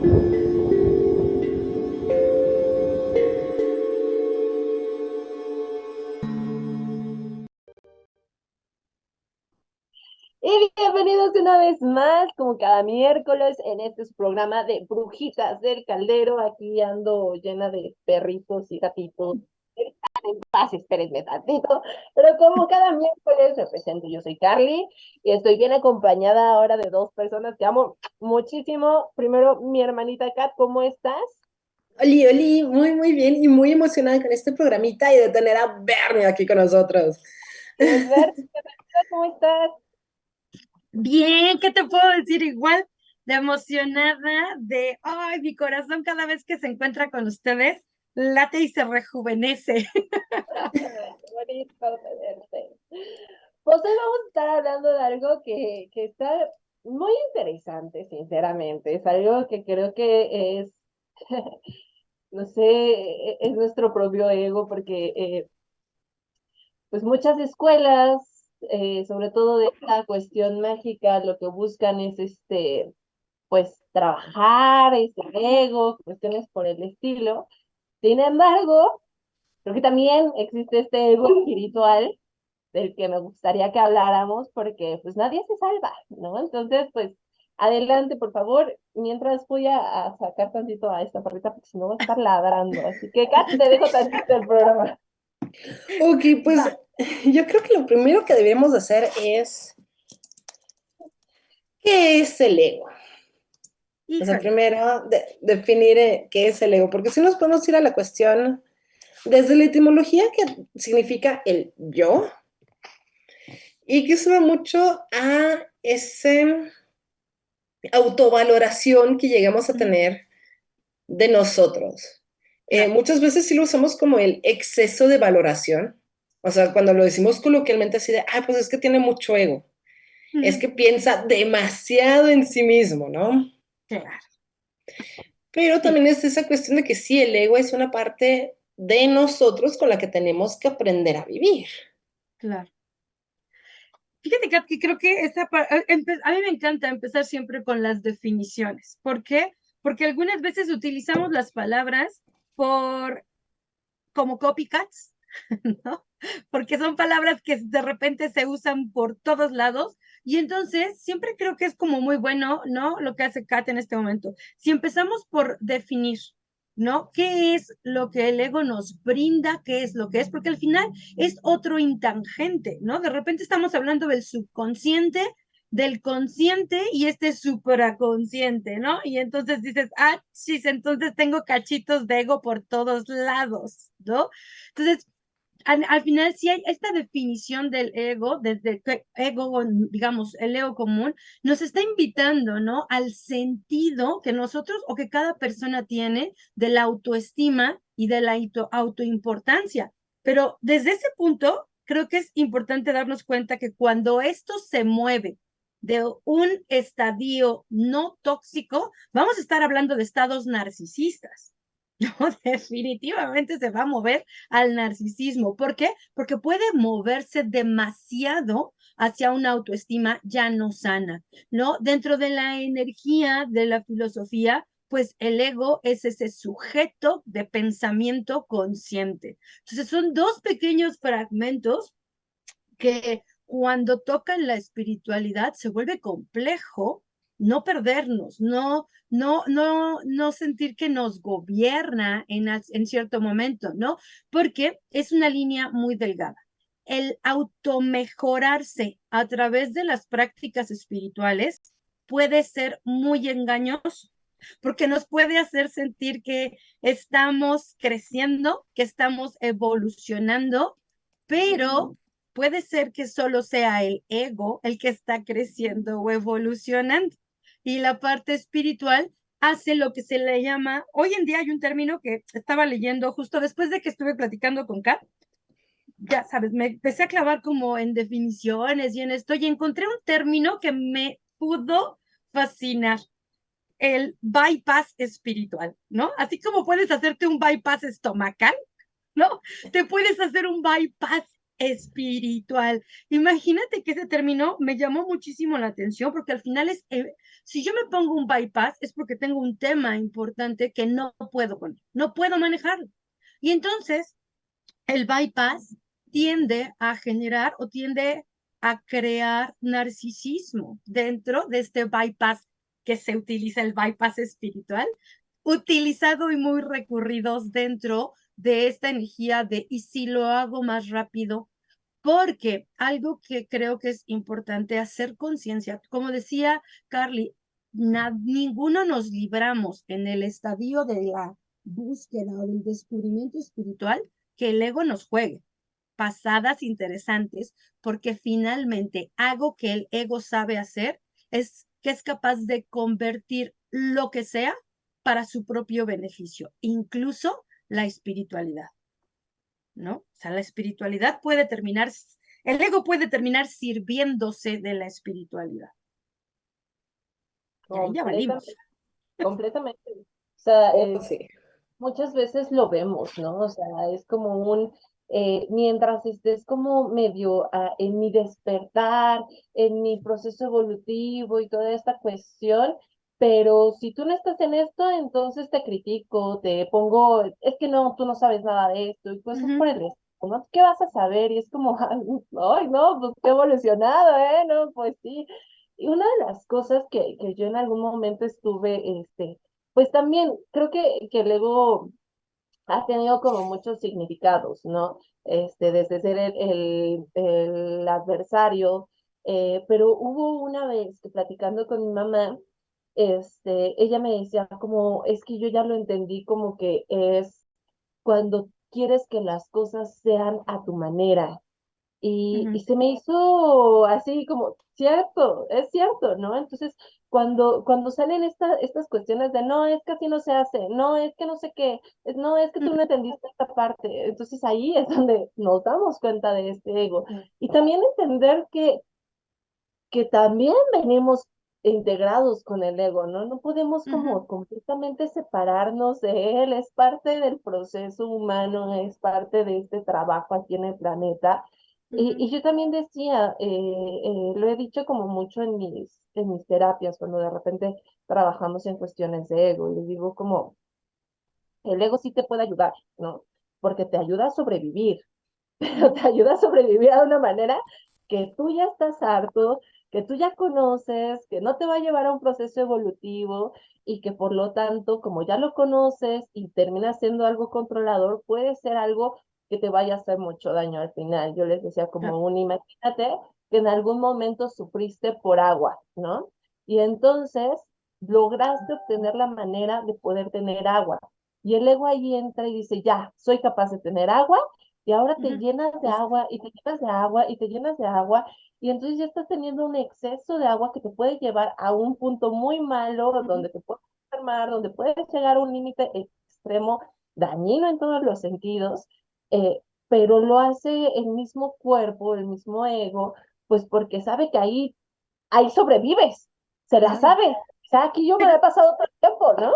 Y bienvenidos una vez más, como cada miércoles, en este su programa de Brujitas del Caldero. Aquí ando llena de perritos y gatitos. Están en paz, espérenme tantito. Pero como cada miércoles me presento, yo soy Carly y estoy bien acompañada ahora de dos personas que amo muchísimo. Primero, mi hermanita Kat, ¿cómo estás? Oli, Oli, muy, muy bien y muy emocionada con este programita y de tener a Bernie aquí con nosotros. Pues ver, ¿cómo estás? Bien, ¿qué te puedo decir? Igual de emocionada, ay, mi corazón cada vez que se encuentra con ustedes late y se rejuvenece. Qué bonito tenerte. Pues hoy vamos a estar hablando de algo que está muy interesante, sinceramente. Es algo que creo que es, no sé, es nuestro propio ego, porque pues muchas escuelas, sobre todo de esta cuestión mágica, lo que buscan es pues trabajar ese ego, cuestiones por el estilo. Sin embargo, creo que también existe este ego espiritual del que me gustaría que habláramos, porque pues nadie se salva, ¿no? Entonces, pues adelante, por favor, mientras voy a sacar tantito a esta perrita, porque si no va a estar ladrando. Así que, Kat, te dejo tantito el programa. Ok, pues Va, yo creo que lo primero que debemos de hacer es, ¿qué es el ego? O sea, híjole. primero definir qué es el ego, porque si nos podemos ir a la cuestión desde la etimología que significa el yo y que sube mucho a esa autovaloración que llegamos a Mm, tener de nosotros. claro. Muchas veces sí lo usamos como el exceso de valoración. O sea, cuando lo decimos coloquialmente así de, ah, pues es que tiene mucho ego. Es Ujú, que piensa demasiado en sí mismo, ¿no? claro, Pero sí, también es esa cuestión de que sí, el ego es una parte de nosotros con la que tenemos que aprender a vivir. claro. Fíjate, Kat, que creo que a mí me encanta empezar siempre con las definiciones. ¿Por qué? Porque algunas veces utilizamos las palabras por como copycats, ¿no? Porque son palabras que de repente se usan por todos lados y entonces siempre creo que es como muy bueno, ¿no? Lo que hace Kat en este momento. Si empezamos por definir, ¿no? ¿Qué es lo que el ego nos brinda? ¿Qué es lo que es? Porque al final es otro intangente, ¿no? De repente estamos hablando del subconsciente, del consciente y este supraconsciente, ¿no? Y entonces dices, ah, sí, entonces tengo cachitos de ego por todos lados, ¿no? Entonces, al final sí hay esta definición del ego, desde que ego, digamos, el ego común, nos está invitando, ¿no? Al sentido que nosotros o que cada persona tiene de la autoestima y de la autoimportancia. Pero desde ese punto, creo que es importante darnos cuenta que cuando esto se mueve de un estadio no tóxico, vamos a estar hablando de estados narcisistas. No, definitivamente se va a mover al narcisismo. ¿Por qué? Porque puede moverse demasiado hacia una autoestima ya no sana, ¿no? Dentro de la energía de la filosofía, pues el ego es ese sujeto de pensamiento consciente. Entonces son dos pequeños fragmentos que cuando tocan la espiritualidad se vuelve complejo no perdernos, no sentir que nos gobierna en cierto momento, ¿no? Porque es una línea muy delgada. El automejorarse a través de las prácticas espirituales puede ser muy engañoso, porque nos puede hacer sentir que estamos creciendo, que estamos evolucionando, pero puede ser que solo sea el ego el que está creciendo o evolucionando. Y la parte espiritual hace lo que se le llama, hoy en día hay un término que estaba leyendo justo después de que estuve platicando con Kat, ya sabes, me empecé a clavar como en definiciones y en esto y encontré un término que me pudo fascinar, el bypass espiritual, ¿no? Así como puedes hacerte un bypass estomacal, ¿no? Te puedes hacer un bypass espiritual. Imagínate que ese término me llamó muchísimo la atención porque al final si yo me pongo un bypass es porque tengo un tema importante que no puedo no puedo manejarlo. Y entonces el bypass tiende a generar o tiende a crear narcisismo dentro de este bypass que se utiliza, el bypass espiritual, utilizado y muy recurridos dentro de esta energía de y si lo hago más rápido, porque algo que creo que es importante hacer conciencia, como decía Carly, ninguno nos libramos en el estadio de la búsqueda o del descubrimiento espiritual que el ego nos juegue pasadas interesantes, porque finalmente algo que el ego sabe hacer es que es capaz de convertir lo que sea para su propio beneficio, incluso la espiritualidad, ¿no? O sea, la espiritualidad puede terminar, el ego puede terminar sirviéndose de la espiritualidad. Y ahí ya valimos. Completamente, completamente. O sea, Oh, sí. muchas veces lo vemos, ¿no? O sea, es como mientras estés como medio en mi despertar, en mi proceso evolutivo y toda esta cuestión, pero si tú no estás en esto, entonces te critico, te pongo, es que no, tú no sabes nada de esto y cosas por el estilo, ¿no? ¿Qué vas a saber? Y es como, ay, no, pues qué evolucionado, ¿eh? No, pues sí. Y una de las cosas que yo en algún momento estuve, pues también creo que el ego ha tenido como muchos significados, ¿no? Desde ser el adversario, pero hubo una vez que platicando con mi mamá, ella me decía como, es que yo ya lo entendí como que es cuando quieres que las cosas sean a tu manera, y se me hizo así como, cierto, es cierto, ¿no? Entonces, cuando salen estas cuestiones de, no, es que así no se hace, no, es que no sé qué, no, es que tú no entendiste esta parte, entonces ahí es donde nos damos cuenta de este ego. Y también entender que también venimos integrados con el ego, ¿no? No podemos como completamente separarnos de él, es parte del proceso humano, es parte de este trabajo aquí en el planeta. Y yo también decía, lo he dicho como mucho en mis terapias, cuando de repente trabajamos en cuestiones de ego, y les digo como, el ego sí te puede ayudar, ¿no? Porque te ayuda a sobrevivir, pero te ayuda a sobrevivir de una manera que tú ya estás harto, que tú ya conoces, que no te va a llevar a un proceso evolutivo y que por lo tanto, como ya lo conoces y termina siendo algo controlador, puede ser algo que te vaya a hacer mucho daño al final. Yo les decía como imagínate que en algún momento sufriste por agua, ¿no? Y entonces lograste obtener la manera de poder tener agua. Y el ego ahí entra y dice, ya, soy capaz de tener agua, y ahora te llenas de agua y te llenas de agua y te llenas de agua y entonces ya estás teniendo un exceso de agua que te puede llevar a un punto muy malo donde te puedes enfermar, donde puedes llegar a un límite extremo, dañino en todos los sentidos, pero lo hace el mismo cuerpo, el mismo ego, pues porque sabe que ahí sobrevives, se la Claro. sabe. O sea, aquí yo me la he pasado todo el tiempo, ¿no?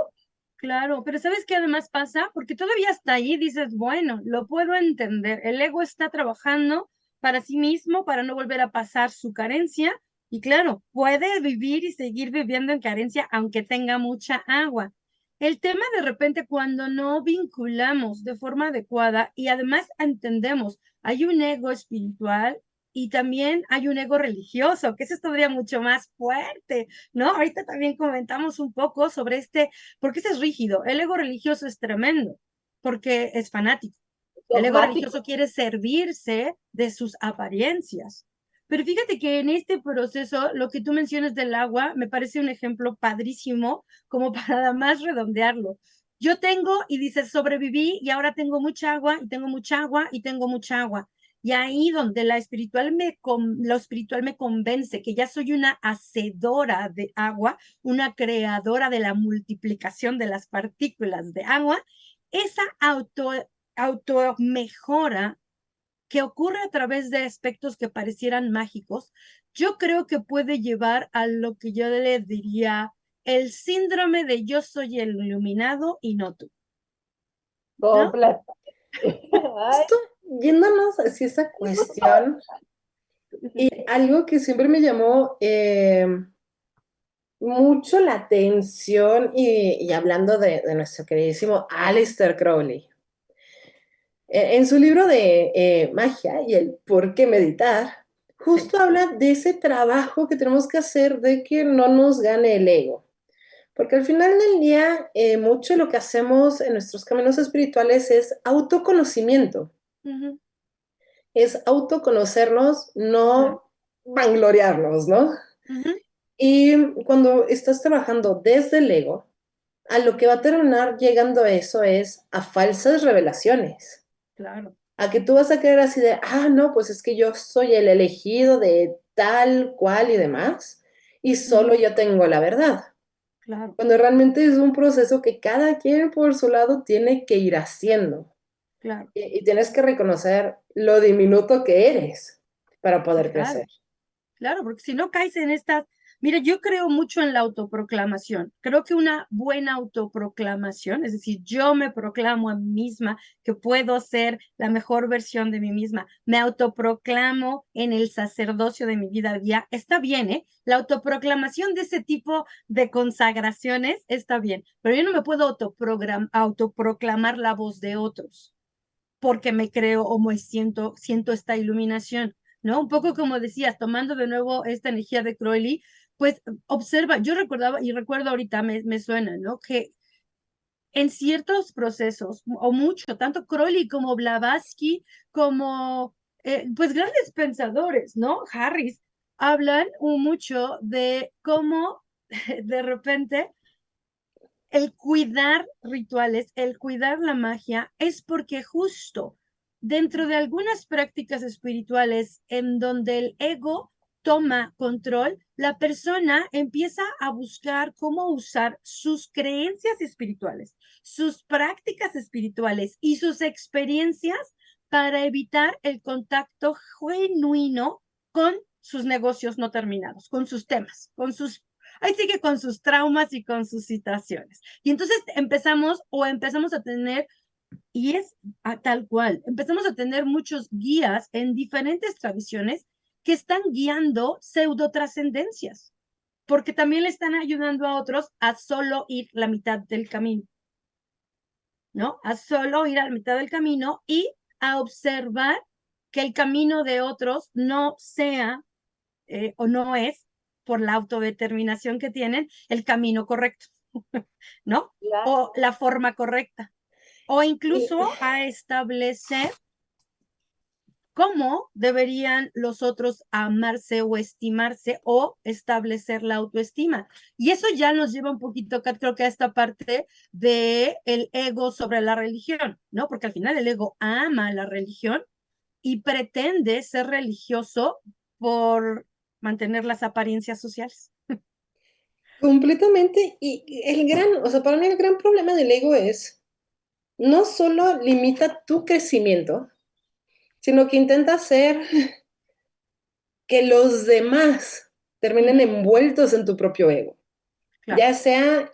Claro, pero ¿sabes qué además pasa? Porque todavía hasta ahí dices, bueno, lo puedo entender. El ego está trabajando para sí mismo, para no volver a pasar su carencia. Y claro, puede vivir y seguir viviendo en carencia aunque tenga mucha agua. El tema de repente cuando no vinculamos de forma adecuada y además entendemos, hay un ego espiritual y también hay un ego religioso, que eso es todavía mucho más fuerte, ¿no? Ahorita también comentamos un poco sobre porque ese es rígido. El ego religioso es tremendo, porque es fanático. El ego Dogmático. religioso quiere servirse de sus apariencias. Pero fíjate que en este proceso, lo que tú mencionas del agua, me parece un ejemplo padrísimo, como para más redondearlo. Yo tengo, y dices, sobreviví y ahora tengo mucha agua, y tengo mucha agua, y tengo mucha agua. Y ahí donde lo espiritual me convence que ya soy una hacedora de agua, una creadora de la multiplicación de las partículas de agua, esa auto mejora que ocurre a través de aspectos que parecieran mágicos, yo creo que puede llevar a lo que yo le diría el síndrome de yo soy el iluminado y no tú, ¿no? Completo. Ay, Justo yéndonos hacia esa cuestión, y algo que siempre me llamó mucho la atención, y hablando de nuestro queridísimo Aleister Crowley, en su libro de Magia y el por qué meditar, justo habla de ese trabajo que tenemos que hacer de que no nos gane el ego. Porque al final del día, mucho de lo que hacemos en nuestros caminos espirituales es autoconocimiento, Ujú, es autoconocernos, claro. no vangloriarnos, ¿no? Ujú, Y cuando estás trabajando desde el ego, a lo que va a terminar llegando a eso es a falsas revelaciones. claro, A que tú vas a creer así de, no, pues es que yo soy el elegido de tal cual y demás, y solo ujú, yo tengo la verdad. claro, Cuando realmente es un proceso que cada quien por su lado tiene que ir haciendo. claro, Y tienes que reconocer lo diminuto que eres para poder claro. crecer. Claro, porque si no caes en estas, mira, yo creo mucho en la autoproclamación. Creo que una buena autoproclamación, es decir, yo me proclamo a mí misma que puedo ser la mejor versión de mí misma, me autoproclamo en el sacerdocio de mi vida a día, está bien, ¿eh? La autoproclamación de ese tipo de consagraciones está bien, pero yo no me puedo autoproclamar la voz de otros porque me creo o me siento esta iluminación, ¿no? Un poco como decías, tomando de nuevo esta energía de Crowley, pues observa, yo recordaba y recuerdo ahorita, me suena, ¿no? Que en ciertos procesos, o mucho, tanto Crowley como Blavatsky, como pues grandes pensadores, ¿no? Harris, hablan mucho de cómo de repente el cuidar rituales, el cuidar la magia, es porque justo dentro de algunas prácticas espirituales en donde el ego toma control, la persona empieza a buscar cómo usar sus creencias espirituales, sus prácticas espirituales y sus experiencias para evitar el contacto genuino con sus negocios no terminados, con sus temas, con sus ahí sigue con sus traumas y con sus situaciones. Y entonces empezamos a tener, y es tal cual, empezamos a tener muchos guías en diferentes tradiciones que están guiando pseudo trascendencias, porque también le están ayudando a otros a solo ir la mitad del camino, ¿no? A solo ir a la mitad del camino y a observar que el camino de otros no sea o no es, por la autodeterminación que tienen, el camino correcto, ¿no? O Claro. la forma correcta. O Y incluso a establecer cómo deberían los otros amarse o estimarse o establecer la autoestima. Y eso ya nos lleva un poquito, Kat, creo que a esta parte de el ego sobre la religión, ¿no? Porque al final el ego ama la religión y pretende ser religioso por mantener las apariencias sociales. completamente, y o sea, para mí el gran problema del ego es, no solo limita tu crecimiento, sino que intenta hacer que los demás terminen Ujú, envueltos en tu propio ego. claro, Ya sea,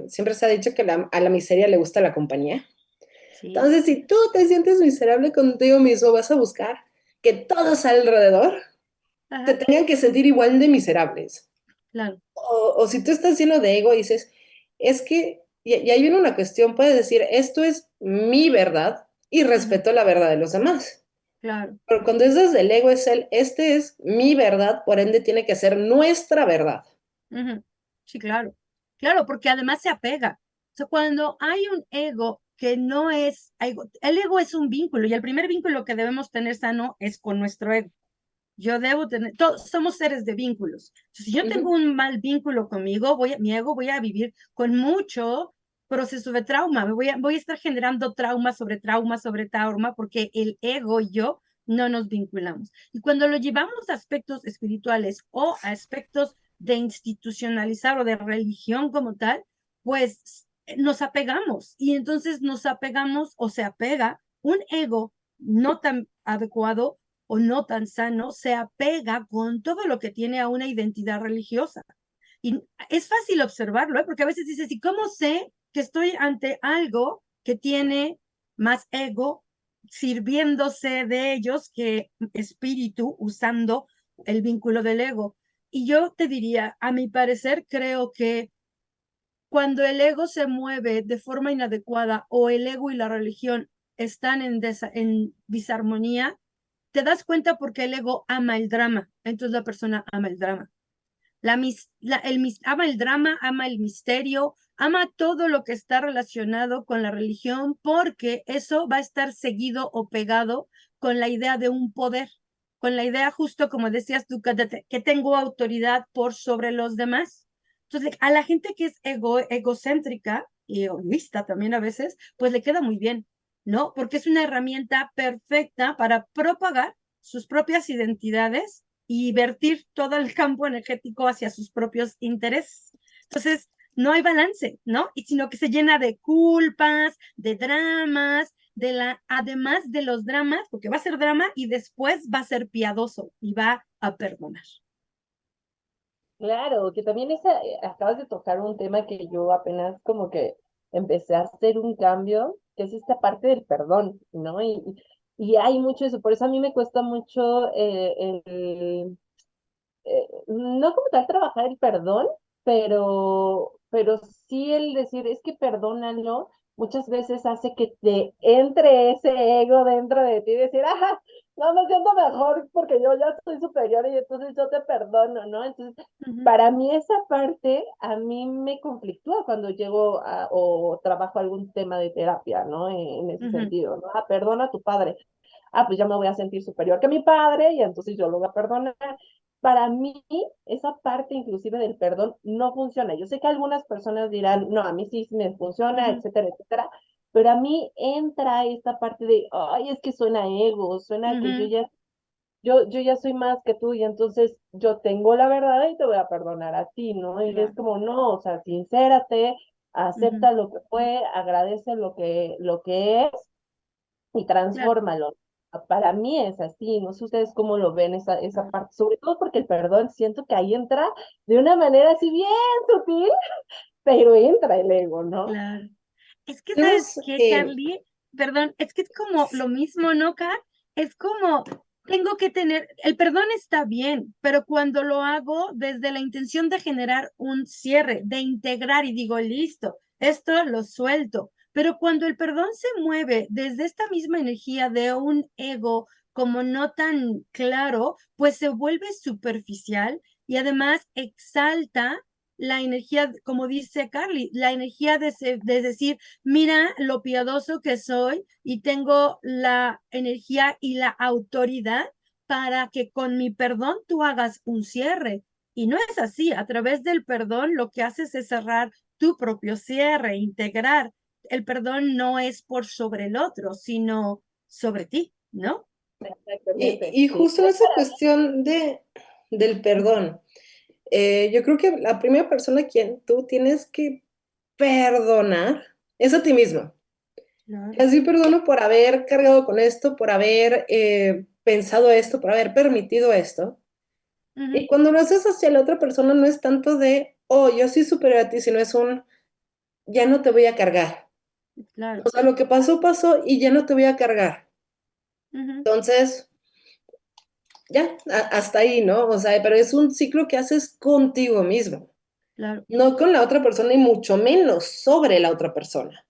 siempre se ha dicho que a la miseria le gusta la compañía. sí, Entonces, si tú te sientes miserable contigo mismo, vas a buscar que todos alrededor te ajá, tengan que sentir igual de miserables. claro, O si tú estás lleno de ego y dices, es que, y ahí viene una cuestión, puedes decir, esto es mi verdad y ujú, respeto la verdad de los demás. claro, Pero cuando es desde el ego es este es mi verdad, por ende tiene que ser nuestra verdad. ujú, sí, claro, claro, porque además se apega. O sea, cuando hay un ego que no es, el ego es un vínculo y el primer vínculo que debemos tener sano es con nuestro ego. Yo debo tener, todos somos seres de vínculos. Si yo tengo Ujú. un mal vínculo conmigo, mi ego voy a vivir con mucho proceso de trauma. Voy a estar generando trauma sobre trauma porque el ego y yo no nos vinculamos. Y cuando lo llevamos a aspectos espirituales o a aspectos de institucionalizar o de religión como tal, pues nos apegamos y entonces nos apegamos o se apega un ego no tan adecuado o no tan sano, se apega con todo lo que tiene a una identidad religiosa. Y es fácil observarlo, ¿eh? Porque a veces dices, ¿y cómo sé que estoy ante algo que tiene más ego sirviéndose de ellos que espíritu usando el vínculo del ego. Y yo te diría, a mi parecer, creo que cuando el ego se mueve de forma inadecuada o el ego y la religión están en disarmonía, te das cuenta porque el ego ama el drama, entonces la persona ama el drama. Ama el drama, ama el misterio, ama todo lo que está relacionado con la religión, porque eso va a estar seguido o pegado con la idea de un poder, con la idea justo como decías tú, que tengo autoridad por sobre los demás. Entonces, a la gente que es egocéntrica y egoísta también a veces, pues le queda muy bien, ¿no? Porque es una herramienta perfecta para propagar sus propias identidades y vertir todo el campo energético hacia sus propios intereses. Entonces, no hay balance, ¿no? Y sino que se llena de culpas, de dramas, además de los dramas, porque va a ser drama y después va a ser piadoso y va a perdonar. Claro, que también acabas de tocar un tema que yo apenas como que empecé a hacer un cambio, que es esta parte del perdón, ¿no? Y hay mucho eso, por eso a mí me cuesta mucho no como tal trabajar el perdón, pero sí el decir, es que perdónalo, muchas veces hace que te entre ese ego dentro de ti y decir, ajá, no me siento mejor porque yo ya soy superior y entonces yo te perdono, ¿no? Entonces, para mí esa parte a mí me conflictúa cuando llego o trabajo algún tema de terapia, ¿no? En ese sentido, ¿no? Ah, perdona a tu padre. Ah, pues ya me voy a sentir superior que mi padre y entonces yo lo voy a perdonar. Para mí, esa parte inclusive del perdón no funciona. Yo sé que algunas personas dirán, no, a mí sí me funciona, etcétera, etcétera, pero a mí entra esta parte de, ay, es que suena ego, suena que yo ya soy más que tú y entonces yo tengo la verdad y te voy a perdonar a ti, ¿no? Y es Claro. como, no, o sea, sincérate, acepta lo que fue, agradece lo que es y Claro. transfórmalo. Para mí es así, no sé ustedes cómo lo ven esa Claro. parte, sobre todo porque el perdón siento que ahí entra de una manera así bien sutil, pero entra el ego, ¿no? Claro. Es que, ¿sabes Tenemos, qué, Carly? Perdón, es que es como lo mismo, ¿no, Car? Es como, tengo que tener, el perdón está bien, pero cuando lo hago desde la intención de generar un cierre, de integrar y digo, listo, esto lo suelto. Pero cuando el perdón se mueve desde esta misma energía de un ego como no tan claro, pues se vuelve superficial y además exalta la energía, como dice Carly, la energía de decir, mira lo piadoso que soy y tengo la energía y la autoridad para que con mi perdón tú hagas un cierre. Y no es así, a través del perdón lo que haces es cerrar tu propio cierre, integrar. El perdón no es por sobre el otro, sino sobre ti, ¿no? Exactamente, y sí. justo en esa cuestión del perdón, yo creo que la primera persona a quien tú tienes que perdonar es a ti mismo. Claro. Así perdono por haber cargado con esto, por haber pensado esto, por haber permitido esto. Y Ujú. cuando lo haces hacia la otra persona no es tanto de, oh, yo soy superior a ti, sino es un, ya no te voy a cargar. Claro. O sea, lo que pasó, pasó y ya no te voy a cargar. Ujú. Entonces, ya, hasta ahí, ¿no? O sea, pero es un ciclo que haces contigo mismo, Claro. no con la otra persona y mucho menos sobre la otra persona.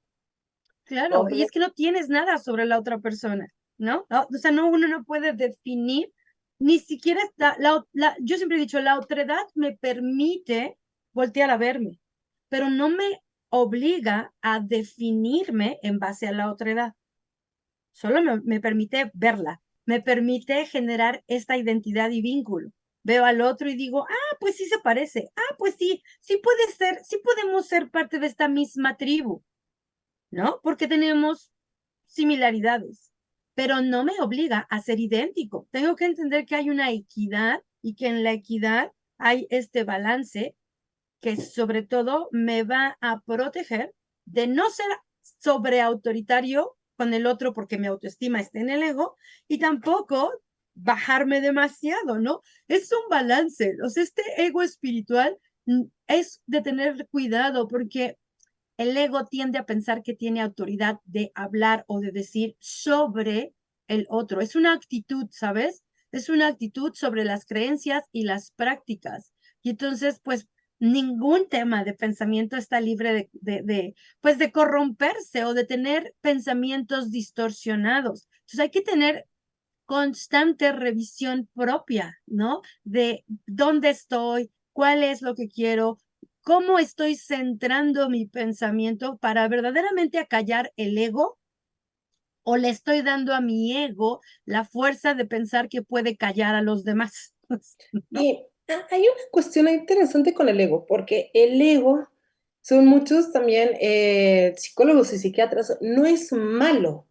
Claro, y es Comple- que no tienes nada sobre la otra persona, ¿no? O sea, no, uno no puede definir, ni siquiera yo siempre he dicho, la otredad me permite voltear a verme, pero no me obliga a definirme en base a la otredad, solo me permite verla, me permite generar esta identidad y vínculo. Veo al otro y digo, ah, pues sí se parece, ah, pues sí, sí puede ser, sí podemos ser parte de esta misma tribu, ¿no? Porque tenemos similaridades, pero no me obliga a ser idéntico. Tengo que entender que hay una equidad y que en la equidad hay este balance que sobre todo me va a proteger de no ser sobreautoritario con el otro porque mi autoestima está en el ego y tampoco bajarme demasiado, ¿no? Es un balance. O sea, este ego espiritual es de tener cuidado porque el ego tiende a pensar que tiene autoridad de hablar o de decir sobre el otro. Es una actitud, ¿sabes? Es una actitud sobre las creencias y las prácticas. Y entonces, pues, ningún tema de pensamiento está libre pues, de corromperse o de tener pensamientos distorsionados. Entonces, hay que tener constante revisión propia, ¿no? De dónde estoy, cuál es lo que quiero, cómo estoy centrando mi pensamiento para verdaderamente acallar el ego o le estoy dando a mi ego la fuerza de pensar que puede callar a los demás, ¿no? Y hay una cuestión interesante con el ego, porque el ego, son muchos también psicólogos y psiquiatras, no es malo.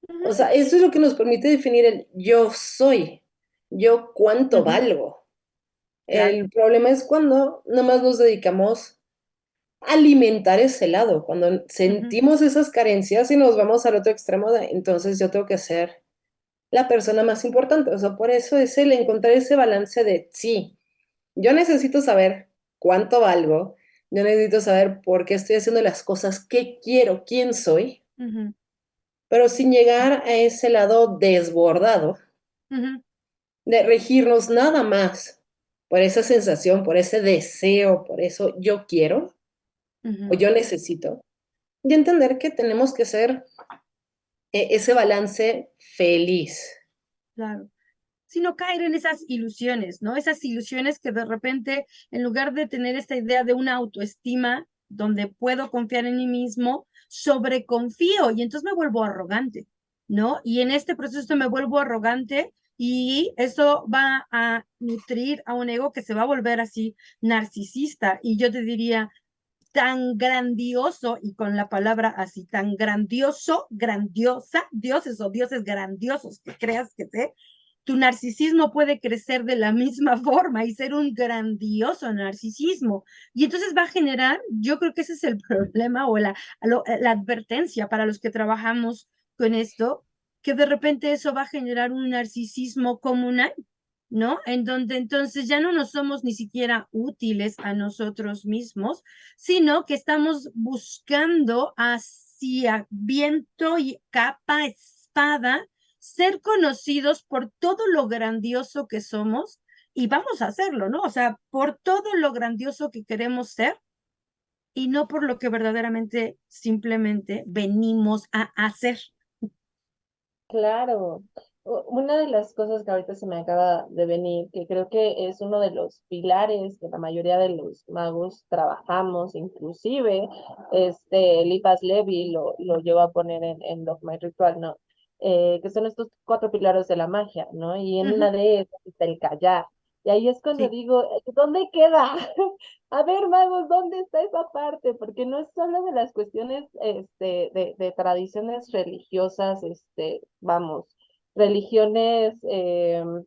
Ujú, O sea, eso es lo que nos permite definir el yo soy, yo cuánto ujú, valgo. claro. El problema es cuando nomás nos dedicamos a alimentar ese lado, cuando Ujú, sentimos esas carencias y nos vamos al otro extremo de, entonces yo tengo que ser la persona más importante. O sea, por eso es el encontrar ese balance de, sí, yo necesito saber cuánto valgo, yo necesito saber por qué estoy haciendo las cosas, qué quiero, quién soy, ujú, pero sin llegar a ese lado desbordado ujú, de regirnos nada más por esa sensación, por ese deseo, por eso yo quiero o ujú, yo necesito, y entender que tenemos que ser ese balance feliz. claro. Sino caer en esas ilusiones, ¿no? Esas ilusiones que de repente, en lugar de tener esta idea de una autoestima donde puedo confiar en mí mismo, sobreconfío y entonces me vuelvo arrogante, ¿no? Y en este proceso me vuelvo arrogante y eso va a nutrir a un ego que se va a volver así narcisista. Y yo te diría, tan grandioso y con la palabra así, tan grandioso, grandiosa, dioses o dioses grandiosos que creas que sé, tu narcisismo puede crecer de la misma forma y ser un grandioso narcisismo. Y entonces va a generar, yo creo que ese es el problema o la advertencia para los que trabajamos con esto, que de repente eso va a generar un narcisismo comunal, ¿no? En donde entonces ya no nos somos ni siquiera útiles a nosotros mismos, sino que estamos buscando hacia viento y capa, espada, ser conocidos por todo lo grandioso que somos y vamos a hacerlo, ¿no? O sea, por todo lo grandioso que queremos ser y no por lo que verdaderamente simplemente venimos a hacer. Claro. Una de las cosas que ahorita se me acaba de venir, que creo que es uno de los pilares que la mayoría de los magos trabajamos, inclusive Lipas Levi lo llevó a poner en Dogma y Ritual, ¿no? Que son estos cuatro pilares de la magia, ¿no? Y en una Ujú, de esas está el callar. Y ahí es cuando sí, digo, ¿dónde queda? A ver, magos, ¿dónde está esa parte? Porque no es solo de las cuestiones de tradiciones religiosas, vamos, religiones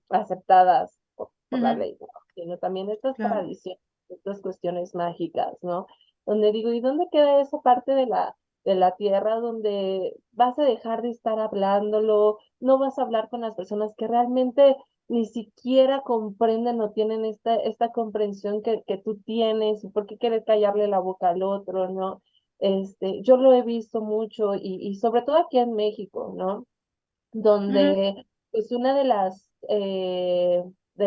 aceptadas por la ujú, ley, ¿no? Sino también estas claro. tradiciones, estas cuestiones mágicas, ¿no? Donde digo, ¿y dónde queda esa parte de la tierra donde vas a dejar de estar hablándolo, no vas a hablar con las personas que realmente ni siquiera comprenden o tienen esta comprensión que tú tienes y por qué quieres callarle la boca al otro, ¿no? Yo lo he visto mucho y sobre todo aquí en México, ¿no? Ujú, Donde pues una de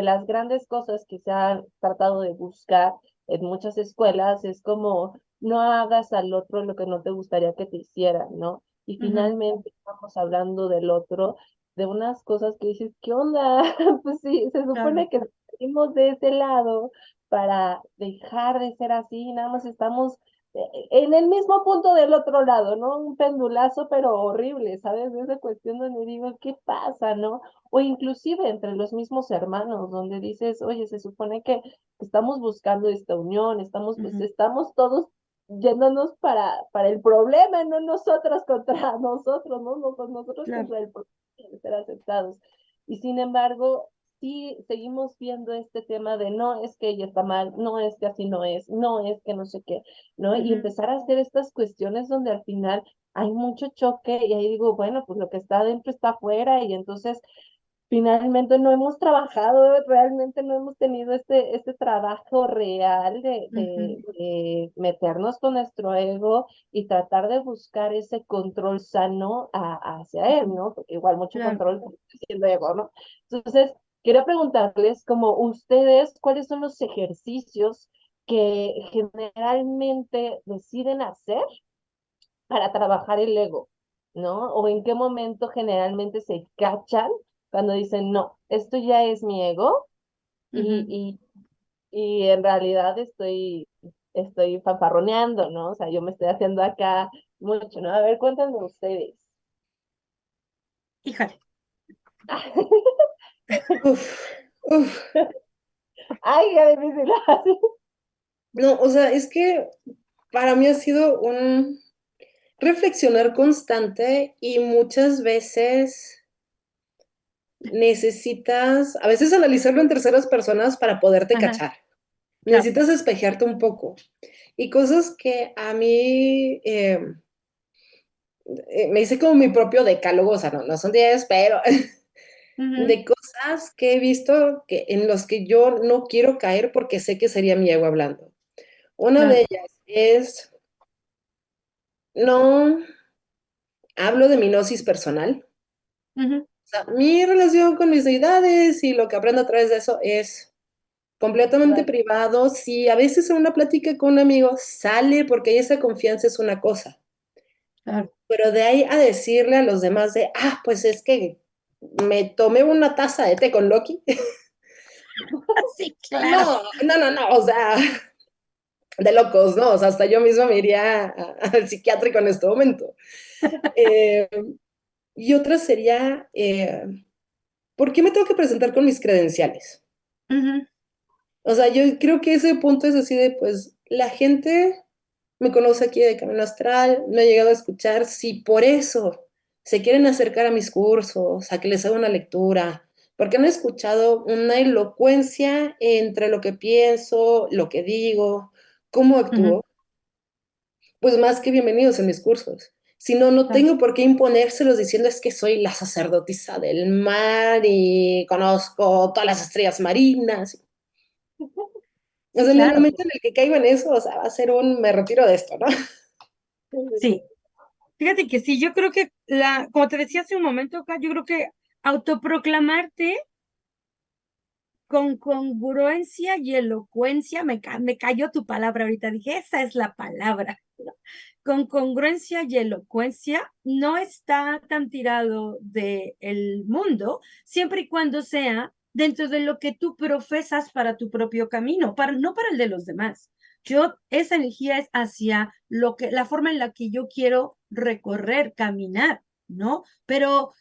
las grandes cosas que se han tratado de buscar en muchas escuelas es como no hagas al otro lo que no te gustaría que te hicieran, ¿no? Y ujú, finalmente estamos hablando del otro, de unas cosas que dices, ¿qué onda? Pues sí, se claro, supone que salimos de ese lado para dejar de ser así, nada más estamos en el mismo punto del otro lado, ¿no? Un pendulazo, pero horrible, ¿sabes? De esa cuestión donde digo, ¿qué pasa, no? O inclusive entre los mismos hermanos, donde dices, oye, se supone que estamos buscando esta unión, pues ujú, estamos todos yéndonos para el problema, no nosotros contra nosotros, ¿no? Nosotros claro. contra el problema de ser aceptados. Y sin embargo, sí seguimos viendo este tema de no es que ella está mal, no es que así no es, no es que no sé qué, ¿no? Y Ujú, empezar a hacer estas cuestiones donde al final hay mucho choque y ahí digo, bueno, pues lo que está adentro está afuera y entonces finalmente no hemos trabajado, realmente no hemos tenido este trabajo real Ujú, de meternos con nuestro ego y tratar de buscar ese control sano hacia él, ujú, ¿no? Porque igual mucho claro. control siendo ego, ¿no? Entonces, quería preguntarles, como ustedes, ¿cuáles son los ejercicios que generalmente deciden hacer para trabajar el ego, ¿no? O en qué momento generalmente se cachan cuando dicen, no, esto ya es mi ego Ujú. y, y en realidad estoy fanfarroneando, ¿no? O sea, yo me estoy haciendo acá mucho, ¿no? A ver, cuéntenme ustedes. Híjole. Uf, uf. Ay, qué difícil. No, o sea, es que para mí ha sido un reflexionar constante y muchas veces necesitas, a veces analizarlo en terceras personas para poderte Ajá, cachar. claro. Necesitas espejearte un poco. Y cosas que a mí me hice como mi propio decálogo, o sea, no son 10, pero Ujú, de cosas que he visto que, en los que yo no quiero caer porque sé que sería mi ego hablando. Una de claro. ellas es, no hablo de mi gnosis personal. Ujú, O sea, mi relación con mis deidades y lo que aprendo a través de eso es completamente Claro. privado. Si a veces en una plática con un amigo sale porque esa confianza es una cosa, claro. pero de ahí a decirle a los demás de, ah, pues es que me tomé una taza de té con Loki. Sí, claro. No, o sea, de locos, ¿no? O sea, hasta yo misma me iría al psiquiátrico en este momento. Eh, y otra sería, ¿por qué me tengo que presentar con mis credenciales? Ujú, O sea, yo creo que ese punto es así de, pues, la gente me conoce aquí de Camino Astral, me ha llegado a escuchar, si por eso se quieren acercar a mis cursos, a que les haga una lectura, porque han escuchado una elocuencia entre lo que pienso, lo que digo, cómo ujú, actúo, pues más que bienvenidos en mis cursos. Si no, no claro. tengo por qué imponérselos diciendo es que soy la sacerdotisa del mar y conozco todas las estrellas marinas. O Sí, sea, en el Claro. momento en el que caigo en eso, o sea, va a ser un me retiro de esto, ¿no? sí, sí, Sí. Fíjate que sí, yo creo que como te decía hace un momento acá, yo creo que autoproclamarte con congruencia y elocuencia, me cayó tu palabra ahorita, dije, esa es la palabra, ¿no? Con congruencia y elocuencia no está tan tirado del mundo, siempre y cuando sea dentro de lo que tú profesas para tu propio camino, no para el de los demás. Esa energía es hacia la forma en la que yo quiero recorrer, caminar, ¿no? Pero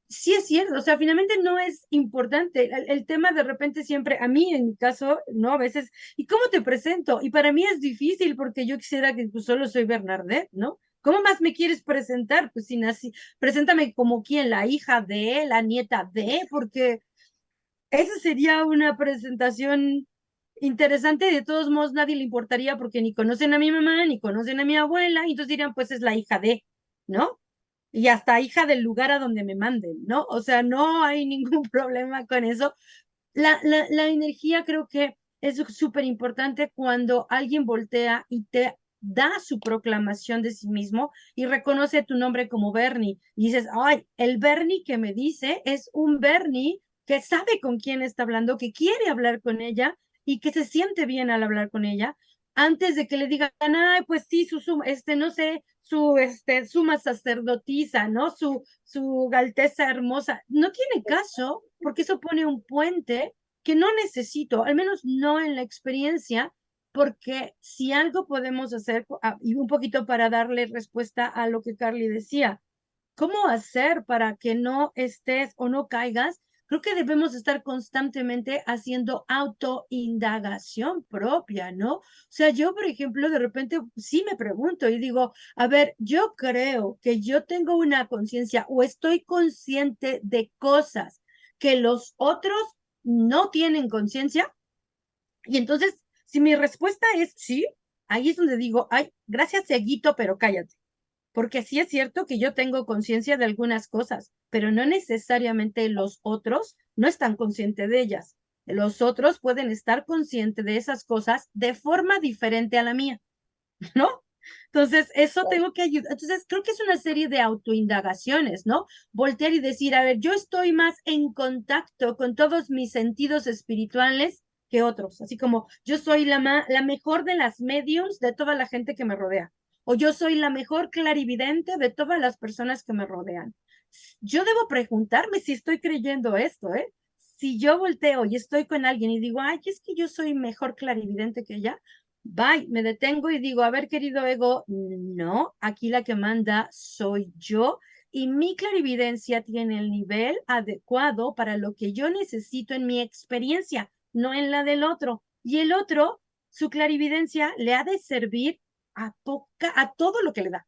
sí es cierto, o sea, finalmente no es importante. El tema de repente siempre, a mí en mi caso, ¿no? A veces, ¿y cómo te presento? Y para mí es difícil porque yo quisiera que pues, solo soy Bernadette, ¿no? ¿Cómo más me quieres presentar? Pues sin así, preséntame como quién, la hija de, la nieta de, porque esa sería una presentación interesante. De todos modos, nadie le importaría porque ni conocen a mi mamá, ni conocen a mi abuela, y entonces dirían, pues es la hija de, ¿no? Y hasta hija del lugar a donde me manden, ¿no? O sea, no hay ningún problema con eso. La energía creo que es súper importante cuando alguien voltea y te da su proclamación de sí mismo y reconoce tu nombre como Bernie. Y dices, ay, el Bernie que me dice es un Bernie que sabe con quién está hablando, que quiere hablar con ella y que se siente bien al hablar con ella, antes de que le digan, ay, pues sí, no sé, suma sacerdotisa, ¿no? Su Alteza hermosa. No tiene caso, porque eso pone un puente que no necesito, al menos no en la experiencia, porque si algo podemos hacer, y un poquito para darle respuesta a lo que Carly decía, ¿cómo hacer para que no estés o no caigas? Creo que debemos estar constantemente haciendo autoindagación propia, ¿no? O sea, yo, por ejemplo, de repente sí me pregunto y digo, a ver, yo creo que yo tengo una conciencia o estoy consciente de cosas que los otros no tienen conciencia. Y entonces, si mi respuesta es sí, ahí es donde digo, ay, gracias, Seguito, pero cállate. porque sí es cierto que yo tengo conciencia de algunas cosas, pero no necesariamente los otros no están conscientes de ellas. Los otros pueden estar conscientes de esas cosas de forma diferente a la mía, ¿no? Entonces, eso tengo que ayudar. Entonces, creo que es una serie de autoindagaciones, ¿no? Voltear y decir, a ver, yo estoy más en contacto con todos mis sentidos espirituales que otros, así como yo soy la mejor de las mediums de toda la gente que me rodea, o yo soy la mejor clarividente de todas las personas que me rodean. Yo debo preguntarme si estoy creyendo esto, ¿eh? Si yo volteo y estoy con alguien y digo, ay, es que yo soy mejor clarividente que ella, bye, me detengo y digo, a ver, querido ego, no, aquí la que manda soy yo y mi clarividencia tiene el nivel adecuado para lo que yo necesito en mi experiencia, no en la del otro. Y el otro, su clarividencia le ha de servir a todo lo que le da,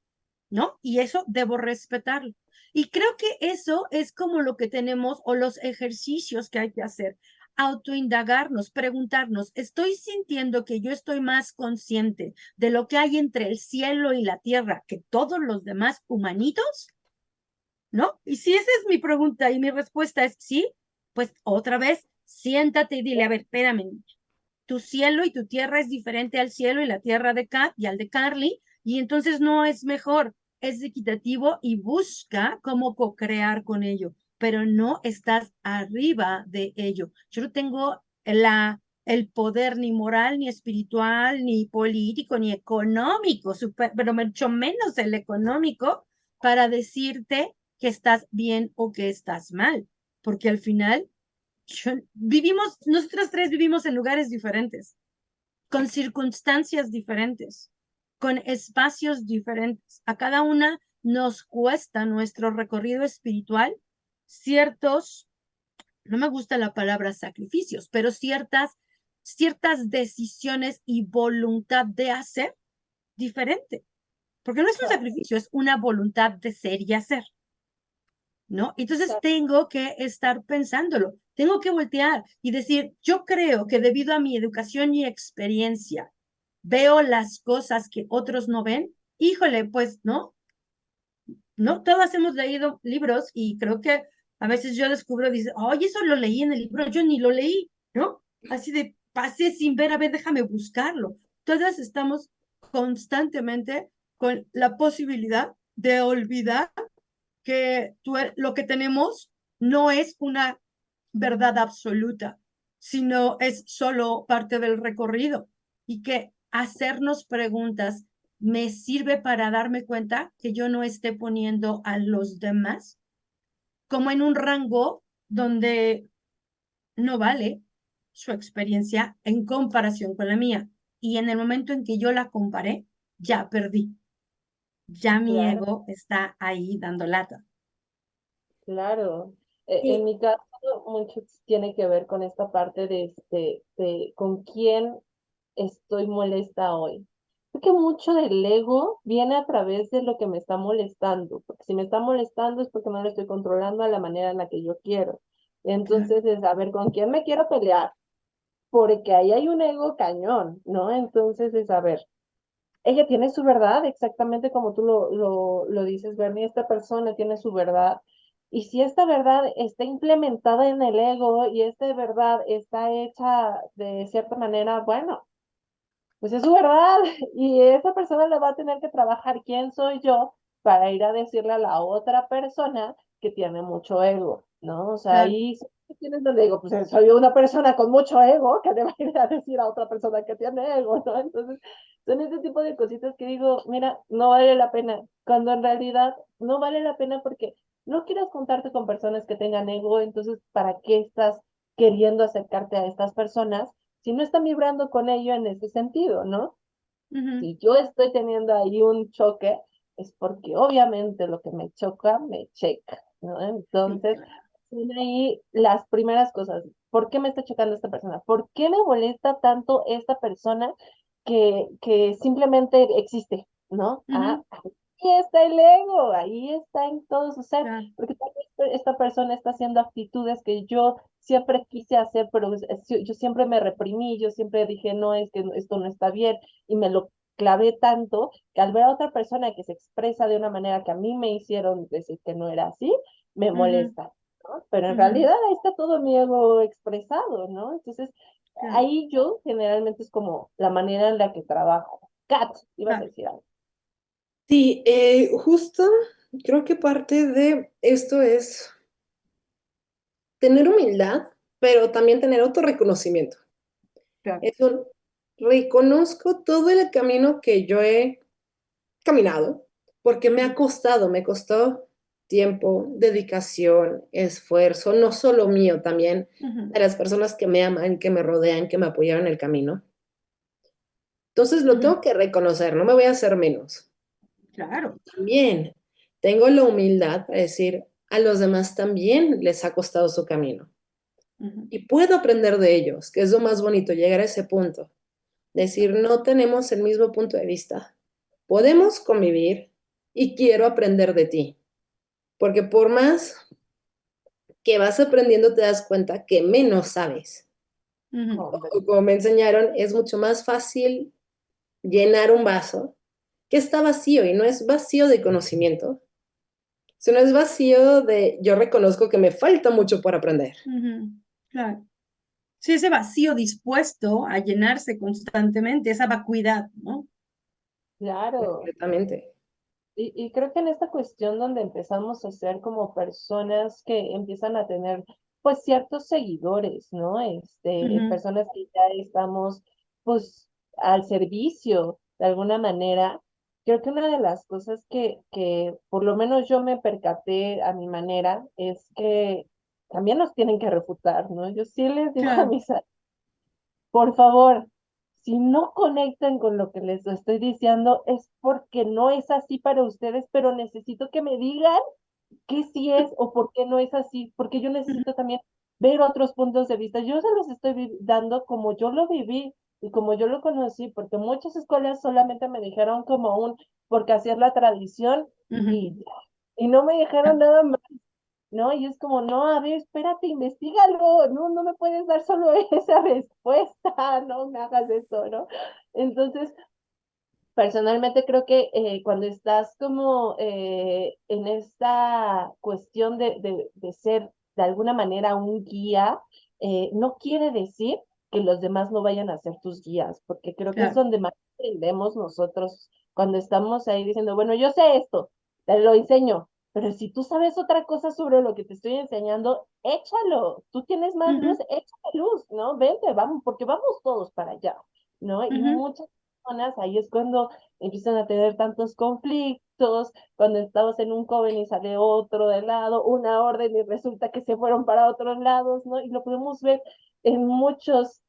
¿no? Y eso debo respetarlo. Y creo que eso es como lo que tenemos o los ejercicios que hay que hacer. Autoindagarnos, preguntarnos, ¿estoy sintiendo que yo estoy más consciente de lo que hay entre el cielo y la tierra que todos los demás humanitos? ¿No? Y si esa es mi pregunta y mi respuesta es sí, pues otra vez, siéntate y dile, a ver, espérame, tu cielo y tu tierra es diferente al cielo y la tierra de Kat y al de Carly, y entonces no es mejor, es equitativo y busca cómo co-crear con ello, pero no estás arriba de ello. Yo no tengo el poder ni moral, ni espiritual, ni político, ni económico, pero mucho menos el económico para decirte que estás bien o que estás mal, porque al final nosotros tres vivimos en lugares diferentes, con circunstancias diferentes, con espacios diferentes. A cada una nos cuesta nuestro recorrido espiritual ciertos, no me gusta la palabra sacrificios, pero ciertas decisiones y voluntad de hacer diferente. Porque no es un sacrificio, es una voluntad de ser y hacer. ¿No? Entonces tengo que estar pensándolo, tengo que voltear y decir, yo creo que debido a mi educación y experiencia, veo las cosas que otros no ven, híjole, pues, ¿no? ¿No? Todas hemos leído libros y creo que a veces yo descubro, dice, oye, eso lo leí en el libro, yo ni lo leí, ¿no? Así de, pasé sin ver, a ver, déjame buscarlo. Todas estamos constantemente con la posibilidad de olvidar que lo que tenemos no es una verdad absoluta, sino es solo parte del recorrido y que hacernos preguntas me sirve para darme cuenta que yo no esté poniendo a los demás como en un rango donde no vale su experiencia en comparación con la mía. Y en el momento en que yo la comparé, ya perdí. Ya mi Claro, ego está ahí dando lata. claro. En Y mi caso, mucho tiene que ver con esta parte de con quién estoy molesta hoy. Creo que mucho del ego viene a través de lo que me está molestando, porque si me está molestando es porque no lo estoy controlando a la manera en la que yo quiero. Claro. Entonces es saber con quién me quiero pelear, porque ahí hay un ego cañón, ¿no? Entonces es saber, ella tiene su verdad, exactamente como tú lo dices, Bernie, esta persona tiene su verdad. Y si esta verdad está implementada en el ego y esta verdad está hecha de cierta manera, bueno, pues es su verdad y esa persona le va a tener que trabajar quién soy yo para ir a decirle a la otra persona que tiene mucho ego, ¿no? O sea, Claro. ahí sí tienes donde digo, pues soy una persona con mucho ego que le va a ir a decir a otra persona que tiene ego, ¿no? Entonces, son ese tipo de cositas que digo, mira, no vale la pena, cuando en realidad no vale la pena porque no quieras juntarte con personas que tengan ego, entonces, ¿para qué estás queriendo acercarte a estas personas si no están vibrando con ello en ese sentido, ¿no? Ujú. Si yo estoy teniendo ahí un choque, es porque obviamente lo que me choca, me checa, ¿no? Sí, Entonces, claro. son ahí las primeras cosas. ¿Por qué me está chocando esta persona? ¿Por qué me molesta tanto esta persona que simplemente existe, ¿no? Ujú. Ahí está el ego, ahí está en todo su ser, Claro. porque tal vez esta persona está haciendo actitudes que yo siempre quise hacer, pero yo siempre me reprimí, yo siempre dije, no, es que esto no está bien, y me lo clavé tanto que al ver a otra persona que se expresa de una manera que a mí me hicieron decir que no era así, me Ujú, molesta, ¿no? Pero en ujú, realidad ahí está todo mi ego expresado, ¿no? Entonces, claro, ahí yo generalmente es como la manera en la que trabajo. Kat, ibas a claro. decir algo. Sí, justo creo que parte de esto es tener humildad, pero también tener autorreconocimiento. Claro. Es un, reconozco todo el camino que yo he caminado, porque me costó tiempo, dedicación, esfuerzo, no solo mío, también Ujú, de las personas que me aman, que me rodean, que me apoyaron en el camino. Entonces lo ujú, tengo que reconocer, no me voy a hacer menos. claro. También tengo la humildad para decir, a los demás también les ha costado su camino. Ujú, Y puedo aprender de ellos, que es lo más bonito, llegar a ese punto. Decir, no tenemos el mismo punto de vista. Podemos convivir y quiero aprender de ti. Porque por más que vas aprendiendo, te das cuenta que menos sabes. ujú, O como me enseñaron, es mucho más fácil llenar un vaso que está vacío y no es vacío de conocimiento, sino es vacío de yo reconozco que me falta mucho por aprender. ujú, claro. Sí, ese vacío dispuesto a llenarse constantemente, esa vacuidad, ¿no? Claro. Completamente. Y creo que en esta cuestión donde empezamos a ser como personas que empiezan a tener pues ciertos seguidores, ¿no? Ujú, Personas que ya estamos pues al servicio de alguna manera. Creo que una de las cosas que por lo menos yo me percaté a mi manera es que también nos tienen que refutar, ¿no? Yo sí les digo a claro. mis por favor, si no conectan con lo que les estoy diciendo, es porque no es así para ustedes, pero necesito que me digan qué sí es o por qué no es así, porque yo Ujú, necesito también ver otros puntos de vista. Yo se los estoy dando como yo lo viví y como yo lo conocí, porque muchas escuelas solamente me dijeron como porque hacía la tradición ujú, y, y no me dijeron nada más. ¿No? Y es como, no, a ver, espérate, investigalo, no, no me puedes dar solo esa respuesta, no me hagas eso, ¿no? Entonces, personalmente creo que cuando estás como en esta cuestión de ser de alguna manera un guía, no quiere decir que los demás no vayan a ser tus guías, porque creo que es claro. donde más aprendemos nosotros cuando estamos ahí diciendo, bueno, yo sé esto, te lo enseño, pero si tú sabes otra cosa sobre lo que te estoy enseñando, échalo, tú tienes más luz, Ujú, échale luz, ¿no? Vente, vamos, porque vamos todos para allá, ¿no? Y ujú, muchas personas ahí es cuando empiezan a tener tantos conflictos, cuando estamos en un coven y sale otro de lado, una orden y resulta que se fueron para otros lados, ¿no? Y lo podemos ver en muchos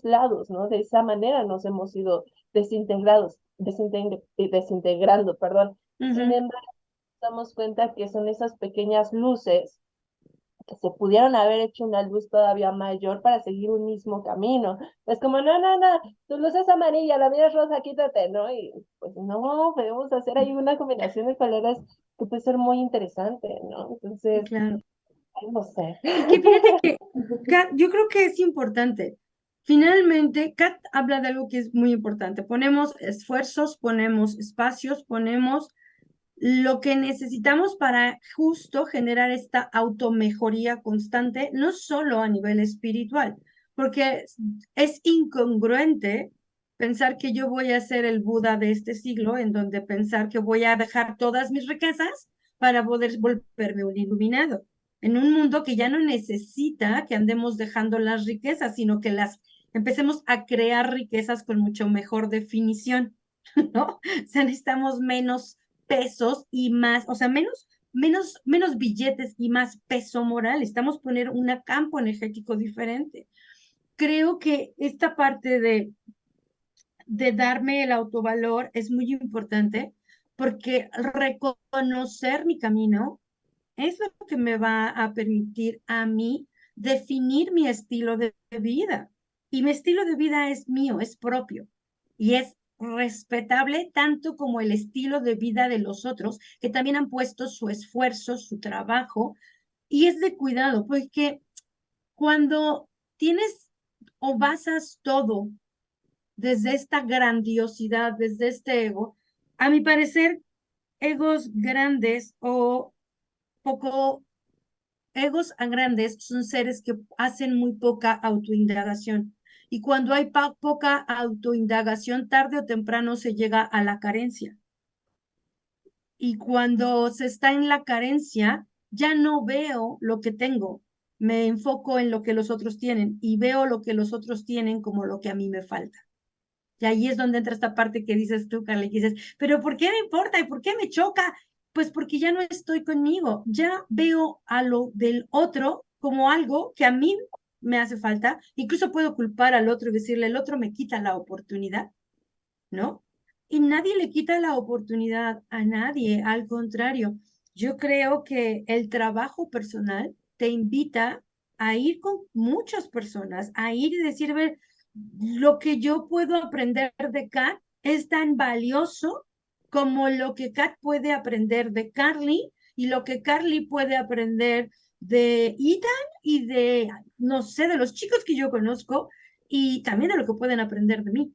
lados, ¿no? De esa manera nos hemos ido desintegrando, perdón. Sin ujú. embargo, nos damos cuenta que son esas pequeñas luces que se pudieron haber hecho una luz todavía mayor para seguir un mismo camino. Es como, no, no, no, tu luz es amarilla, la mía es rosa, quítate, ¿no? Y pues no, podemos hacer ahí una combinación de colores que puede ser muy interesante, ¿no? Sí, Entonces, claro. ay, no sé. Y que fíjate que, Kat, yo creo que es importante. Finalmente, Kat habla de algo que es muy importante. Ponemos esfuerzos, ponemos espacios, ponemos lo que necesitamos para justo generar esta automejoría constante, no solo a nivel espiritual, porque es incongruente pensar que yo voy a ser el Buda de este siglo, en donde pensar que voy a dejar todas mis riquezas para poder volverme un iluminado, en un mundo que ya no necesita que andemos dejando las riquezas, sino que las empecemos a crear riquezas con mucho mejor definición, ¿no? O sea, necesitamos menos pesos y más, o sea, menos billetes y más peso moral. Estamos poner un campo energético diferente. Creo que esta parte de darme el autovalor es muy importante porque reconocer mi camino es lo que me va a permitir a mí definir mi estilo de vida. Y mi estilo de vida es mío, es propio. Y es respetable tanto como el estilo de vida de los otros, que también han puesto su esfuerzo, su trabajo, y es de cuidado, porque cuando tienes o basas todo desde esta grandiosidad, desde este ego. A mi parecer, egos grandes o poco egos grandes son seres que hacen muy poca autoindagación. Y cuando hay poca autoindagación, tarde o temprano se llega a la carencia. Y cuando se está en la carencia, ya no veo lo que tengo, me enfoco en lo que los otros tienen y veo lo que los otros tienen como lo que a mí me falta. Y ahí es donde entra esta parte que dices tú, Carly, que dices, pero ¿por qué me importa y por qué me choca? Pues porque ya no estoy conmigo, ya veo a lo del otro como algo que a mí me hace falta, incluso puedo culpar al otro y decirle, el otro me quita la oportunidad, ¿no? Y nadie le quita la oportunidad a nadie, al contrario, yo creo que el trabajo personal te invita a ir con muchas personas, a ir y decir, a ver, lo que yo puedo aprender de Kat es tan valioso como lo que Kat puede aprender de Carly y lo que Carly puede aprender de Ethan y de, no sé, de los chicos que yo conozco y también de lo que pueden aprender de mí.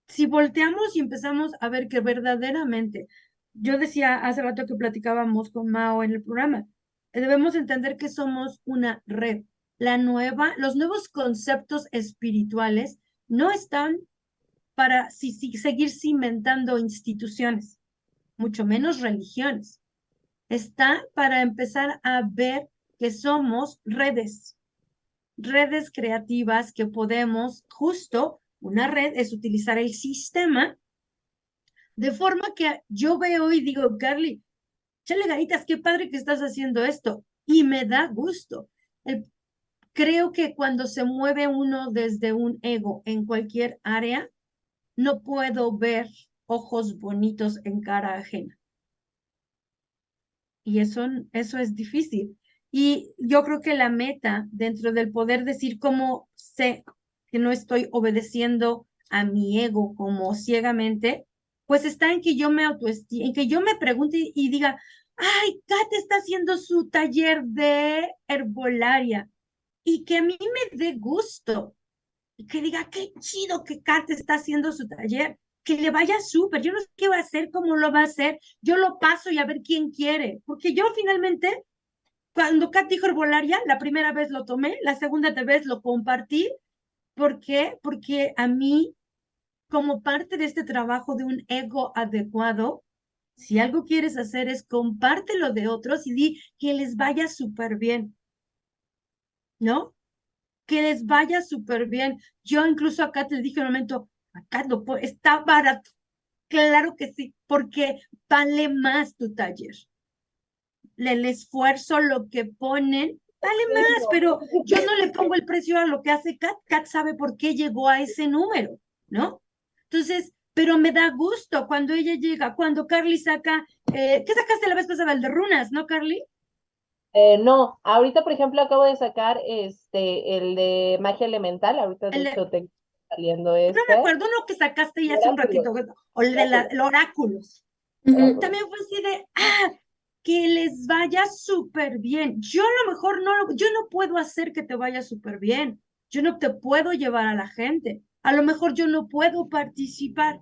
Si volteamos y empezamos a ver que verdaderamente, yo decía hace rato que platicábamos con Mao en el programa, debemos entender que somos una red. Los nuevos conceptos espirituales no están para seguir cimentando instituciones, mucho menos religiones. Está para empezar a ver que somos redes creativas que podemos, justo una red es utilizar el sistema de forma que yo veo y digo, Carly, chale ganitas, qué padre que estás haciendo esto. Y me da gusto. Creo que cuando se mueve uno desde un ego en cualquier área, no puedo ver ojos bonitos en cara ajena. Y eso es difícil. Y yo creo que la meta dentro del poder decir cómo sé que no estoy obedeciendo a mi ego como ciegamente, pues está en que yo me autoestime, en que yo me pregunte y diga, ay, Kat está haciendo su taller de herbolaria y que a mí me dé gusto y que diga, qué chido que Kat está haciendo su taller, que le vaya súper, yo no sé qué va a hacer, cómo lo va a hacer, yo lo paso y a ver quién quiere, porque yo finalmente, cuando Kat dijo herbolaria, la primera vez lo tomé, la segunda vez lo compartí, ¿por qué? Porque a mí, como parte de este trabajo de un ego adecuado, si algo quieres hacer es compártelo de otros y di que les vaya súper bien, ¿no? Que les vaya súper bien. Yo incluso acá te dije en un momento, acá no, está barato. Claro que sí, porque vale más tu taller. El esfuerzo, lo que ponen, vale más, pero yo no le pongo el precio a lo que hace Kat. Kat sabe por qué llegó a ese número, ¿no? Entonces, pero me da gusto cuando ella llega, cuando Carly saca, ¿qué sacaste la vez pasada? El de runas, ¿no, Carly? No, ahorita por ejemplo acabo de sacar el de magia elemental, ahorita de El de, hecho tengo saliendo no me este, acuerdo uno que sacaste ya hace un oráculos, ratito, o el de oráculos, el oráculos. Ujú. oráculos. También fue así de, que les vaya súper bien. Yo a lo mejor no, yo no puedo hacer que te vaya súper bien. Yo no te puedo llevar a la gente. A lo mejor yo no puedo participar,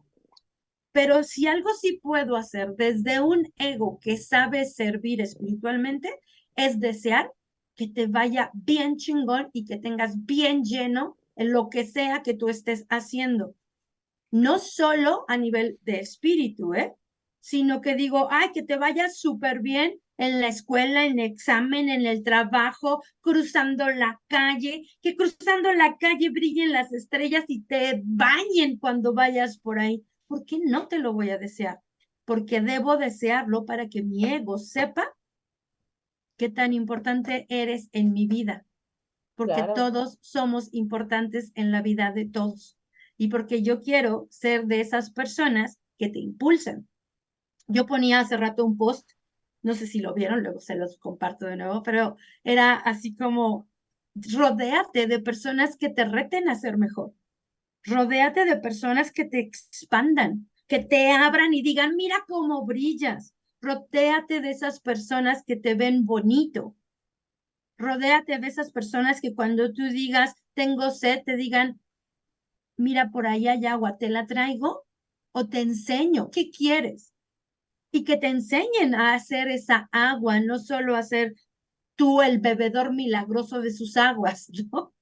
pero si algo sí puedo hacer desde un ego que sabe servir espiritualmente, es desear que te vaya bien chingón y que tengas bien lleno en lo que sea que tú estés haciendo no solo a nivel de espíritu, sino que digo, ay, que te vaya súper bien en la escuela, en el examen, en el trabajo, cruzando la calle, que cruzando la calle brillen las estrellas y te bañen cuando vayas por ahí. ¿Por qué no te lo voy a desear? Porque debo desearlo para que mi ego sepa qué tan importante eres en mi vida porque Claro, todos somos importantes en la vida de todos y porque yo quiero ser de esas personas que te impulsan. Yo ponía hace rato un post, no sé si lo vieron, luego se los comparto de nuevo, pero era así como, rodéate de personas que te reten a ser mejor, rodéate de personas que te expandan, que te abran y digan, mira cómo brillas, rodéate de esas personas que te ven bonito, rodéate de esas personas que cuando tú digas, tengo sed, te digan, mira, por ahí hay agua, ¿te la traigo o te enseño? ¿Qué quieres? Y que te enseñen a hacer esa agua, no solo a ser tú el bebedor milagroso de sus aguas, ¿no?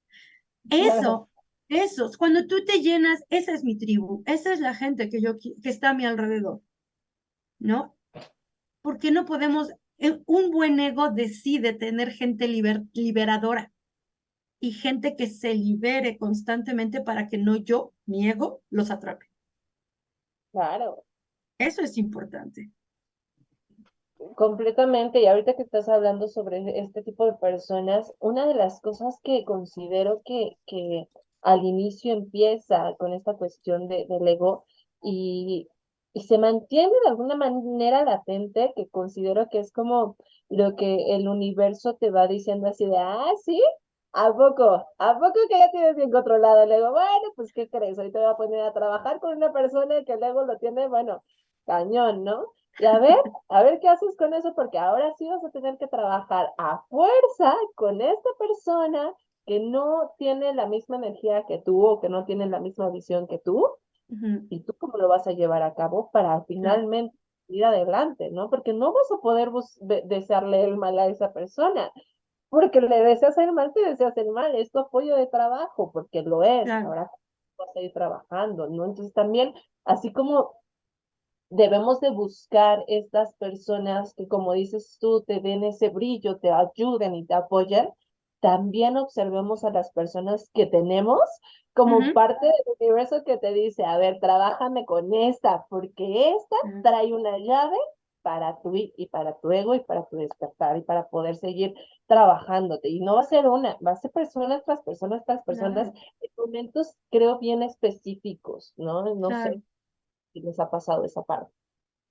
Claro, Eso, cuando tú te llenas, esa es mi tribu, esa es la gente que está a mi alrededor, ¿no? Porque no podemos, un buen ego decide tener gente liberadora y gente que se libere constantemente para que no yo, mi ego, los atrape. claro. Eso es importante. Completamente, y ahorita que estás hablando sobre este tipo de personas, una de las cosas que considero que al inicio empieza con esta cuestión del ego y, y se mantiene de alguna manera latente, que considero que es como lo que el universo te va diciendo así de, ah, sí, ¿a poco que ya tienes bien controlado el ego? Bueno, pues, ¿qué crees? Hoy te voy a poner a trabajar con una persona que el ego lo tiene, bueno, cañón, ¿no? Y a ver qué haces con eso, porque ahora sí vas a tener que trabajar a fuerza con esta persona que no tiene la misma energía que tú o que no tiene la misma visión que tú, Ujú, y tú cómo lo vas a llevar a cabo para claro, finalmente ir adelante, ¿no? Porque no vas a poder desearle el mal a esa persona, porque le deseas el mal, te deseas el mal, es tu apoyo de trabajo, porque lo es, claro. ahora vas a ir trabajando, ¿no? Entonces también, así como debemos de buscar estas personas que, como dices tú, te den ese brillo, te ayuden y te apoyen. También observemos a las personas que tenemos como Ujú, parte del universo que te dice, a ver, trabájame con esta, porque esta ujú, trae una llave para tu y para tu ego y para tu despertar y para poder seguir trabajándote. Y no va a ser una, va a ser personas tras personas, claro, en momentos creo bien específicos, ¿no? No sé claro. si les ha pasado esa parte.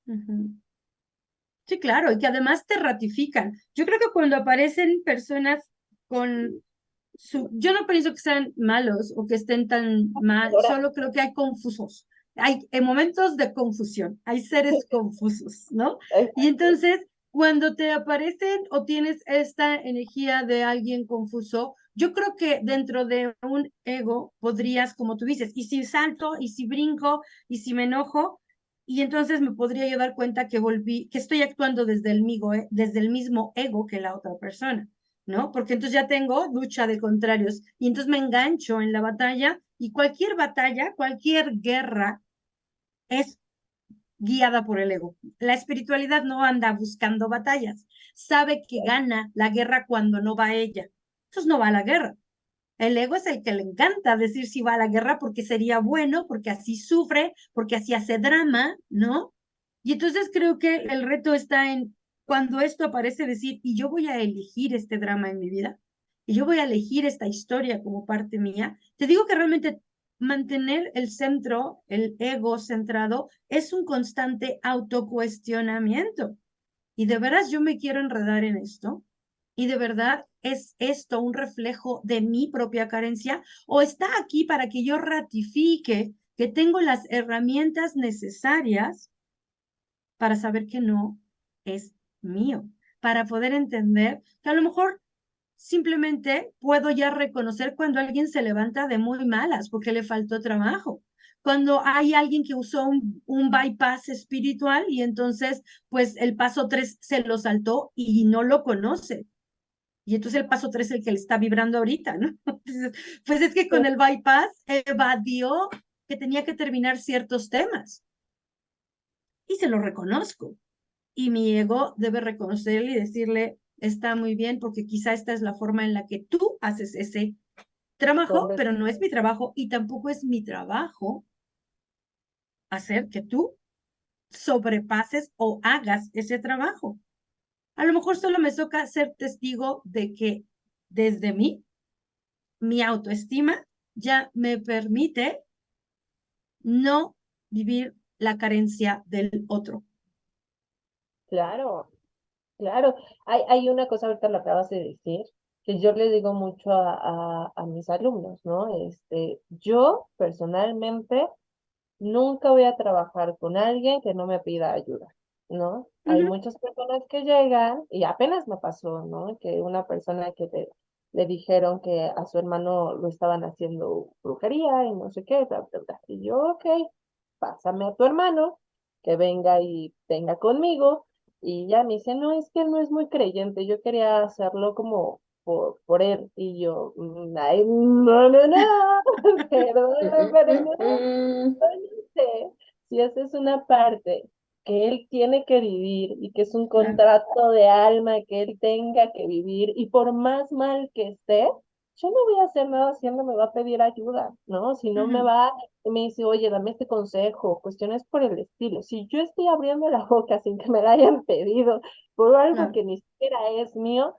Ujú. Sí, claro, y que además te ratifican. Yo creo que cuando aparecen personas con yo no pienso que sean malos o que estén tan mal, Ahora, solo creo que hay confusos. Hay en momentos de confusión, hay seres confusos, ¿no? Y exacto, entonces, cuando te aparecen o tienes esta energía de alguien confuso, yo creo que dentro de un ego podrías, como tú dices, y si salto, y si brinco, y si me enojo, y entonces me podría yo dar cuenta que volví, que estoy actuando desde el mismo ego que la otra persona. ¿No? Porque entonces ya tengo lucha de contrarios y entonces me engancho en la batalla, cualquier guerra es guiada por el ego. La espiritualidad no anda buscando batallas, sabe que gana la guerra cuando no va ella. Entonces no va a la guerra. El ego es el que le encanta decir si va a la guerra porque sería bueno, porque así sufre, porque así hace drama, ¿no? Y entonces creo que el reto está en cuando esto aparece decir, y yo voy a elegir este drama en mi vida, y yo voy a elegir esta historia como parte mía. Te digo que realmente mantener el centro, el ego centrado, es un constante autocuestionamiento. Y de veras yo me quiero enredar en esto. Y de verdad es esto un reflejo de mi propia carencia o está aquí para que yo ratifique que tengo las herramientas necesarias para saber que no es mío, para poder entender que a lo mejor simplemente puedo ya reconocer cuando alguien se levanta de muy malas porque le faltó trabajo. Cuando hay alguien que usó un bypass espiritual y entonces, pues el paso 3 se lo saltó y no lo conoce. Y entonces el paso 3 es el que le está vibrando ahorita, ¿no? Entonces, pues es que con el bypass evadió que tenía que terminar ciertos temas y se lo reconozco. Y mi ego debe reconocerle y decirle, está muy bien porque quizá esta es la forma en la que tú haces ese trabajo, correcto. pero no es mi trabajo y tampoco es mi trabajo hacer que tú sobrepases o hagas ese trabajo. A lo mejor solo me toca ser testigo de que desde mí, mi autoestima ya me permite no vivir la carencia del otro. Claro, claro. Hay una cosa, ahorita la acabas de decir, que yo le digo mucho a mis alumnos, ¿no? Yo personalmente nunca voy a trabajar con alguien que no me pida ayuda, ¿no? Uh Hay -huh, muchas personas que llegan, y apenas me pasó, ¿no? Que una persona que le dijeron que a su hermano lo estaban haciendo brujería y no sé qué, bla, bla, bla. Y yo, ok, pásame a tu hermano, que venga y venga conmigo. Y ya me dice, no, es que él no es muy creyente, yo quería hacerlo como por él. Y yo, ay, no, no, no, perdóname, pero no, no sé si esa es una parte que él tiene que vivir y que es un Claro, contrato de alma que él tenga que vivir y por más mal que esté, yo no voy a hacer nada si él no me va a pedir ayuda, ¿no? Si no me ujú, va y me dice, oye, dame este consejo, cuestiones por el estilo. Si yo estoy abriendo la boca sin que me la hayan pedido por algo claro, que ni siquiera es mío,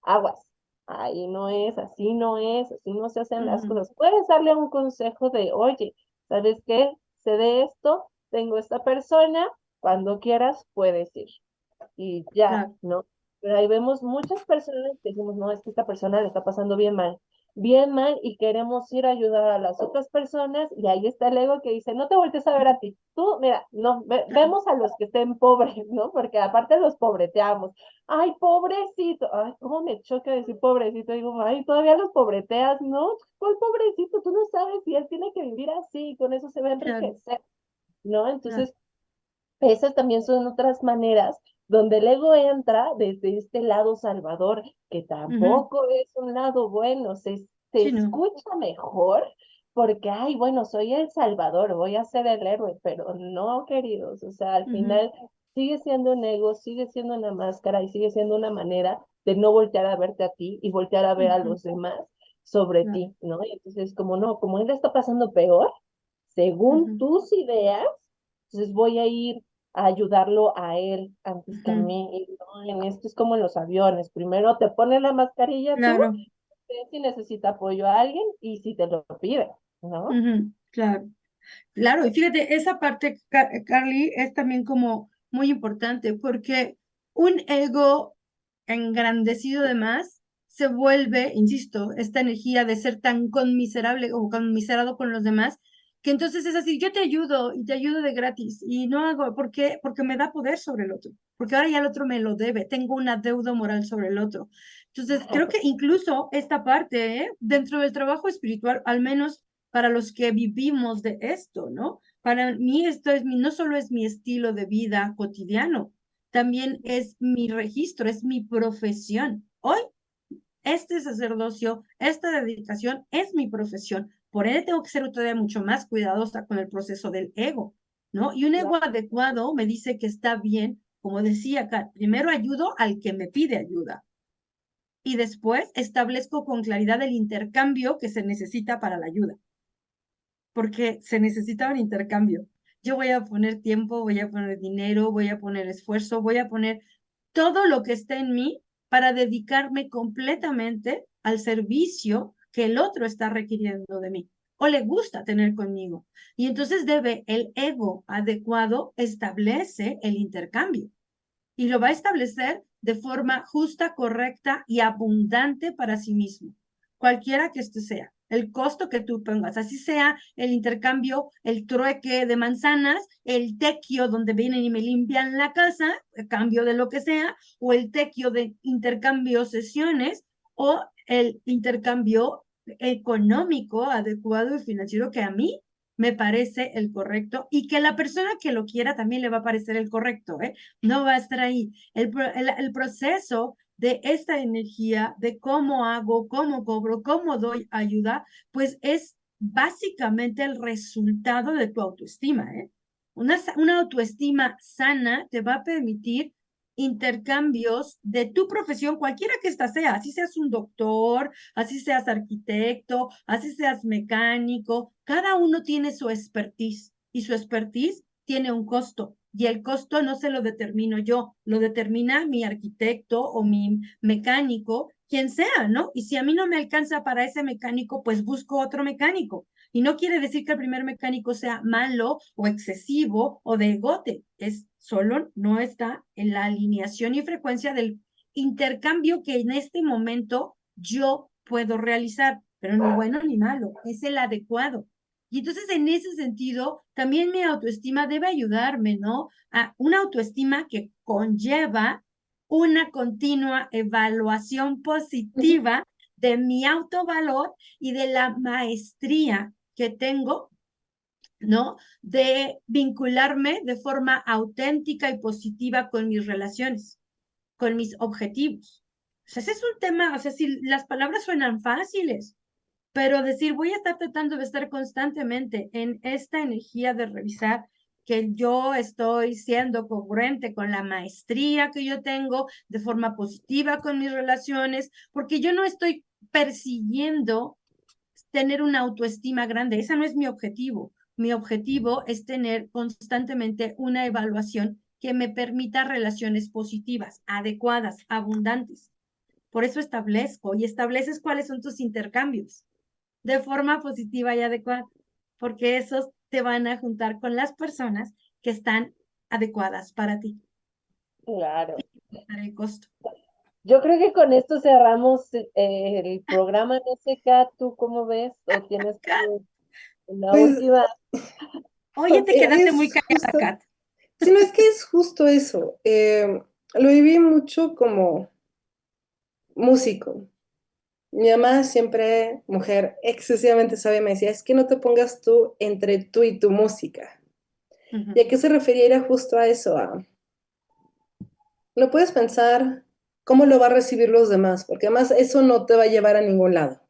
aguas. Ahí no es, así no es, así no se hacen las ujú, cosas. Puedes darle un consejo de, oye, ¿sabes qué? Sé de esto, tengo esta persona, cuando quieras puedes ir y ya, claro, ¿no? Pero ahí vemos muchas personas que decimos, no, es que esta persona le está pasando bien mal, y queremos ir a ayudar a las otras personas, y ahí está el ego que dice, no te voltees a ver a ti, tú, mira, no, claro, vemos a los que estén pobres, ¿no? Porque aparte los pobreteamos, ay, pobrecito, ay, cómo me choca decir pobrecito, digo, ay, todavía los pobreteas, ¿no? ¿Cuál pobrecito? Tú no sabes si él tiene que vivir así, y con eso se va a claro, enriquecer, ¿no? claro, Entonces, esas también son otras maneras donde el ego entra desde este lado salvador, que ujú, tampoco es un lado bueno, se sí, no, escucha mejor porque, ay, bueno, soy el salvador, voy a ser el héroe, pero no, queridos, o sea, al ujú, final sigue siendo un ego, sigue siendo una máscara y sigue siendo una manera de no voltear a verte a ti y voltear a ver a ujú, los demás sobre claro, ti, ¿no? Y entonces, como no, como él le está pasando peor, según ujú, tus ideas, entonces voy a ir a ayudarlo a él antes que a ujú, mí. Y no, en esto es como en los aviones. Primero te pones la mascarilla tú, claro, ves si necesita apoyo a alguien y si te lo pide, ¿no? ujú, claro. Claro, y fíjate, esa parte, Carly, es también como muy importante porque un ego engrandecido de más se vuelve, insisto, esta energía de ser tan conmiserable o conmiserado con los demás, que entonces es así, yo te ayudo y te ayudo de gratis y no hago, ¿por qué? Porque me da poder sobre el otro, porque ahora ya el otro me lo debe, tengo una deuda moral sobre el otro. Entonces, creo que incluso esta parte, dentro del trabajo espiritual, al menos para los que vivimos de esto, ¿no? Para mí esto es no solo es mi estilo de vida cotidiano, también es mi registro, es mi profesión. Hoy, este sacerdocio, esta dedicación es mi profesión. Por ende, tengo que ser todavía mucho más cuidadosa con el proceso del ego, ¿no? Y un ego adecuado me dice que está bien, como decía acá, primero ayudo al que me pide ayuda y después establezco con claridad el intercambio que se necesita para la ayuda porque se necesita un intercambio. Yo voy a poner tiempo, voy a poner dinero, voy a poner esfuerzo, voy a poner todo lo que esté en mí para dedicarme completamente al servicio que el otro está requiriendo de mí o le gusta tener conmigo. Y entonces debe el ego adecuado establece el intercambio y lo va a establecer de forma justa, correcta y abundante para sí mismo, cualquiera que este sea. El costo que tú pongas, así sea el intercambio, el trueque de manzanas, el tequio donde vienen y me limpian la casa, a cambio de lo que sea, o el tequio de intercambio sesiones, o el intercambio económico adecuado y financiero que a mí me parece el correcto y que la persona que lo quiera también le va a parecer el correcto, ¿eh? No va a estar ahí. El proceso de esta energía, de cómo hago, cómo cobro, cómo doy ayuda, pues es básicamente el resultado de tu autoestima, ¿eh? Una autoestima sana te va a permitir intercambios de tu profesión, cualquiera que ésta sea, así seas un doctor, así seas arquitecto, así seas mecánico, cada uno tiene su expertise y su expertise tiene un costo y el costo no se lo determino yo, lo determina mi arquitecto o mi mecánico, quien sea, ¿no? Y si a mí no me alcanza para ese mecánico, pues busco otro mecánico. Y no quiere decir que el primer mecánico sea malo o excesivo o de egote, es solo no está en la alineación y frecuencia del intercambio que en este momento yo puedo realizar, pero ni bueno ni malo, es el adecuado. Y entonces en ese sentido, también mi autoestima debe ayudarme, ¿no? A una autoestima que conlleva una continua evaluación positiva de mi autovalor y de la maestría que tengo, ¿no? De vincularme de forma auténtica y positiva con mis relaciones, con mis objetivos. O sea, ese es un tema, o sea, si las palabras suenan fáciles, pero decir, voy a estar tratando de estar constantemente en esta energía de revisar que yo estoy siendo congruente con la maestría que yo tengo, de forma positiva con mis relaciones, porque yo no estoy persiguiendo tener una autoestima grande. Ese no es mi objetivo. Mi objetivo es tener constantemente una evaluación que me permita relaciones positivas, adecuadas, abundantes. Por eso establezco y estableces cuáles son tus intercambios de forma positiva y adecuada, porque esos te van a juntar con las personas que están adecuadas para ti. Claro. Para el costo. Yo creo que con esto cerramos el programa. No sé, Kat, ¿tú cómo ves? ¿O tienes una Pues última? Oye, te quedaste muy es callada, justo, Kat. si no es que es justo eso. Lo viví mucho como músico. Mi mamá siempre, mujer excesivamente sabia, me decía, es que no te pongas tú entre tú y tu música. ¿Y a qué se refería? Era justo a eso, no puedes pensar cómo lo va a recibir los demás, porque además eso no te va a llevar a ningún lado.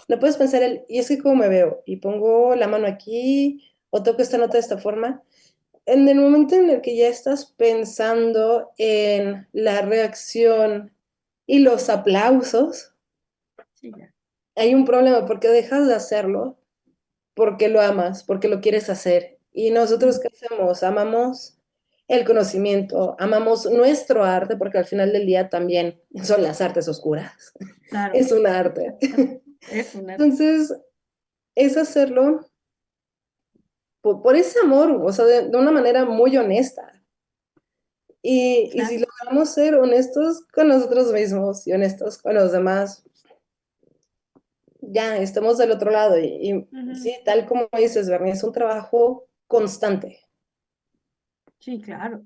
No puedes pensar y es que cómo me veo, y pongo la mano aquí, o toco esta nota de esta forma. En el momento en el que ya estás pensando en la reacción y los aplausos, Sí, ya. hay un problema porque dejas de hacerlo porque lo amas, porque lo quieres hacer. ¿Y nosotros qué hacemos? Amamos el conocimiento, amamos nuestro arte, porque al final del día también son las artes oscuras. Claro, Es un arte. es una. Entonces, es hacerlo por ese amor, o sea, de una manera muy honesta. Y si Claro. logramos ser honestos con nosotros mismos y honestos con los demás, ya estamos del otro lado. Y sí, tal como dices, Bernie, es un trabajo constante. Sí, claro.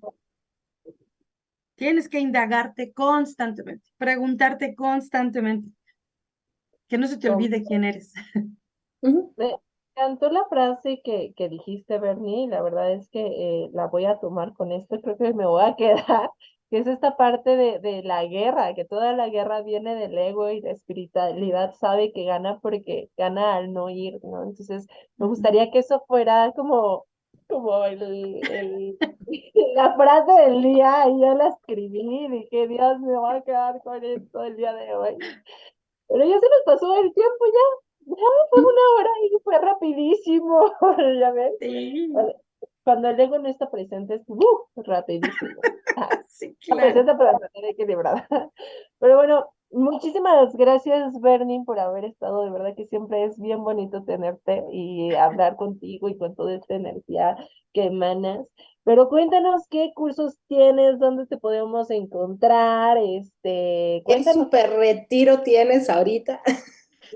Tienes que indagarte constantemente, preguntarte constantemente, que no se te Com- olvide quién eres. Ujú. Me encantó la frase que dijiste, Bernie, y la verdad es que la voy a tomar con esto, creo que me voy a quedar, que es esta parte de la guerra, que toda la guerra viene del ego y la espiritualidad sabe que gana porque gana al no ir, ¿no? Entonces, me gustaría que eso fuera como la frase del día, y yo la escribí, y dije, Dios, me voy a quedar con esto el día de hoy. Pero ya se nos pasó el tiempo, ya fue 1 hora y fue rapidísimo, ya ves. Sí, Cuando el ego no está presente es rapidísimo. sí, Está claro. presente pero de manera equilibrada. Pero bueno, muchísimas gracias, Bernie, por haber estado. De verdad que siempre es bien bonito tenerte y hablar contigo y con toda esta energía que emanas. Pero cuéntanos qué cursos tienes, dónde te podemos encontrar, ¿Qué cuéntanos. super retiro tienes ahorita?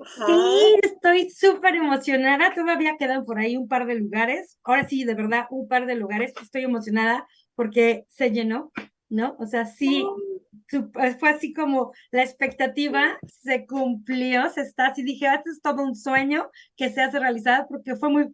Ajá. Sí, estoy súper emocionada. Todavía quedan por ahí un par de lugares. Ahora sí, de verdad, un par de lugares. Estoy emocionada porque se llenó, ¿no? O sea, sí, fue así como la expectativa se cumplió, se está así. Dije, "Ah, esto es todo un sueño que se hace realidad porque fue muy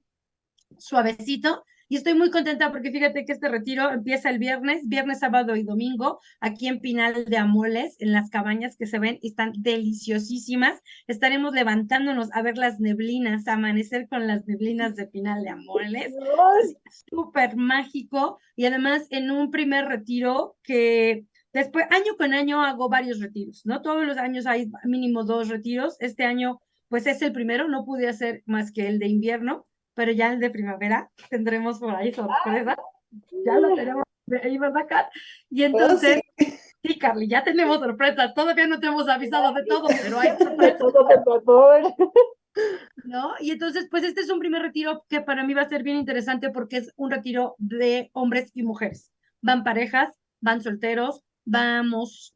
suavecito. Y estoy muy contenta porque fíjate que este retiro empieza el viernes, sábado y domingo, aquí en Pinal de Amoles, en las cabañas que se ven, y están deliciosísimas. Estaremos levantándonos a ver las neblinas, a amanecer con las neblinas de Pinal de Amoles. Ay, Entonces, súper mágico. Y además, en un primer retiro que después, año con año, hago varios retiros, ¿no? Todos los años hay mínimo 2 retiros. Este año, pues es el primero, no pude hacer más que el de invierno, pero ya el de primavera tendremos por ahí sorpresa. Ya lo tenemos ahí, ¿verdad, Kat? Y Oh, sí. entonces, sí, Carly, ya tenemos sorpresas. Todavía no te hemos avisado de todo, pero hay de sorpresas, todo, por favor. ¿no? Y entonces, pues este es un primer retiro que para mí va a ser bien interesante porque es un retiro de hombres y mujeres. Van parejas, van solteros, vamos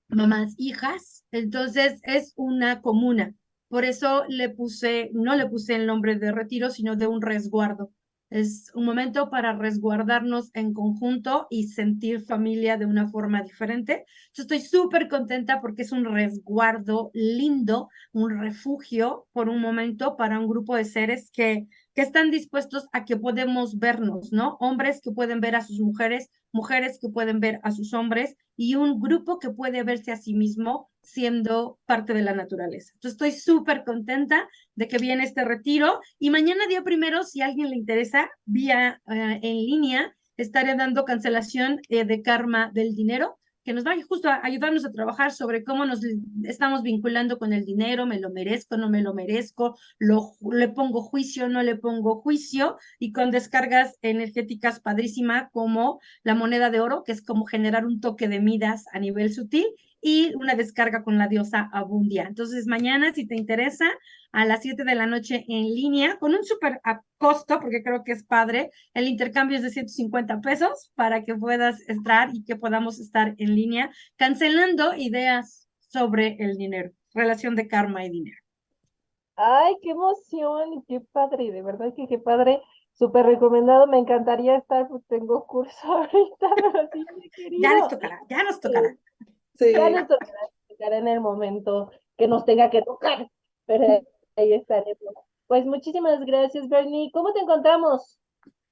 mamás, hijas, entonces es una comuna. Por eso no le puse el nombre de retiro, sino de un resguardo, Es un momento para resguardarnos en conjunto y sentir familia de una forma diferente. Yo estoy súper contenta porque es un resguardo lindo, un refugio por un momento para un grupo de seres que están dispuestos a que podemos vernos, ¿no? Hombres que pueden ver a sus mujeres, mujeres que pueden ver a sus hombres y un grupo que puede verse a sí mismo siendo parte de la naturaleza. Yo estoy súper contenta de que viene este retiro y mañana día primero, si a alguien le interesa, vía en línea, estaré dando cancelación de karma del dinero que nos va justo a ayudarnos a trabajar sobre cómo nos estamos vinculando con el dinero, me lo merezco, no me lo merezco, le pongo juicio, no le pongo juicio, y con descargas energéticas padrísima como la moneda de oro, que es como generar un toque de Midas a nivel sutil, y una descarga con la diosa Abundia. Entonces, mañana, si te interesa, a las 7 de la noche en línea, con un súper costo, porque creo que es padre, el intercambio es de 150 pesos para que puedas entrar y que podamos estar en línea cancelando ideas sobre el dinero, relación de karma y dinero. Ay, qué emoción y qué padre, de verdad que qué padre, súper recomendado, me encantaría estar, pues tengo curso ahorita, pero sí, he Ya les querido. tocará, ya nos Eh, tocará. Ya Sí, nos tocará en el momento que nos tenga que tocar, pero ahí estaremos. Pues muchísimas gracias, Bernie. ¿Cómo te encontramos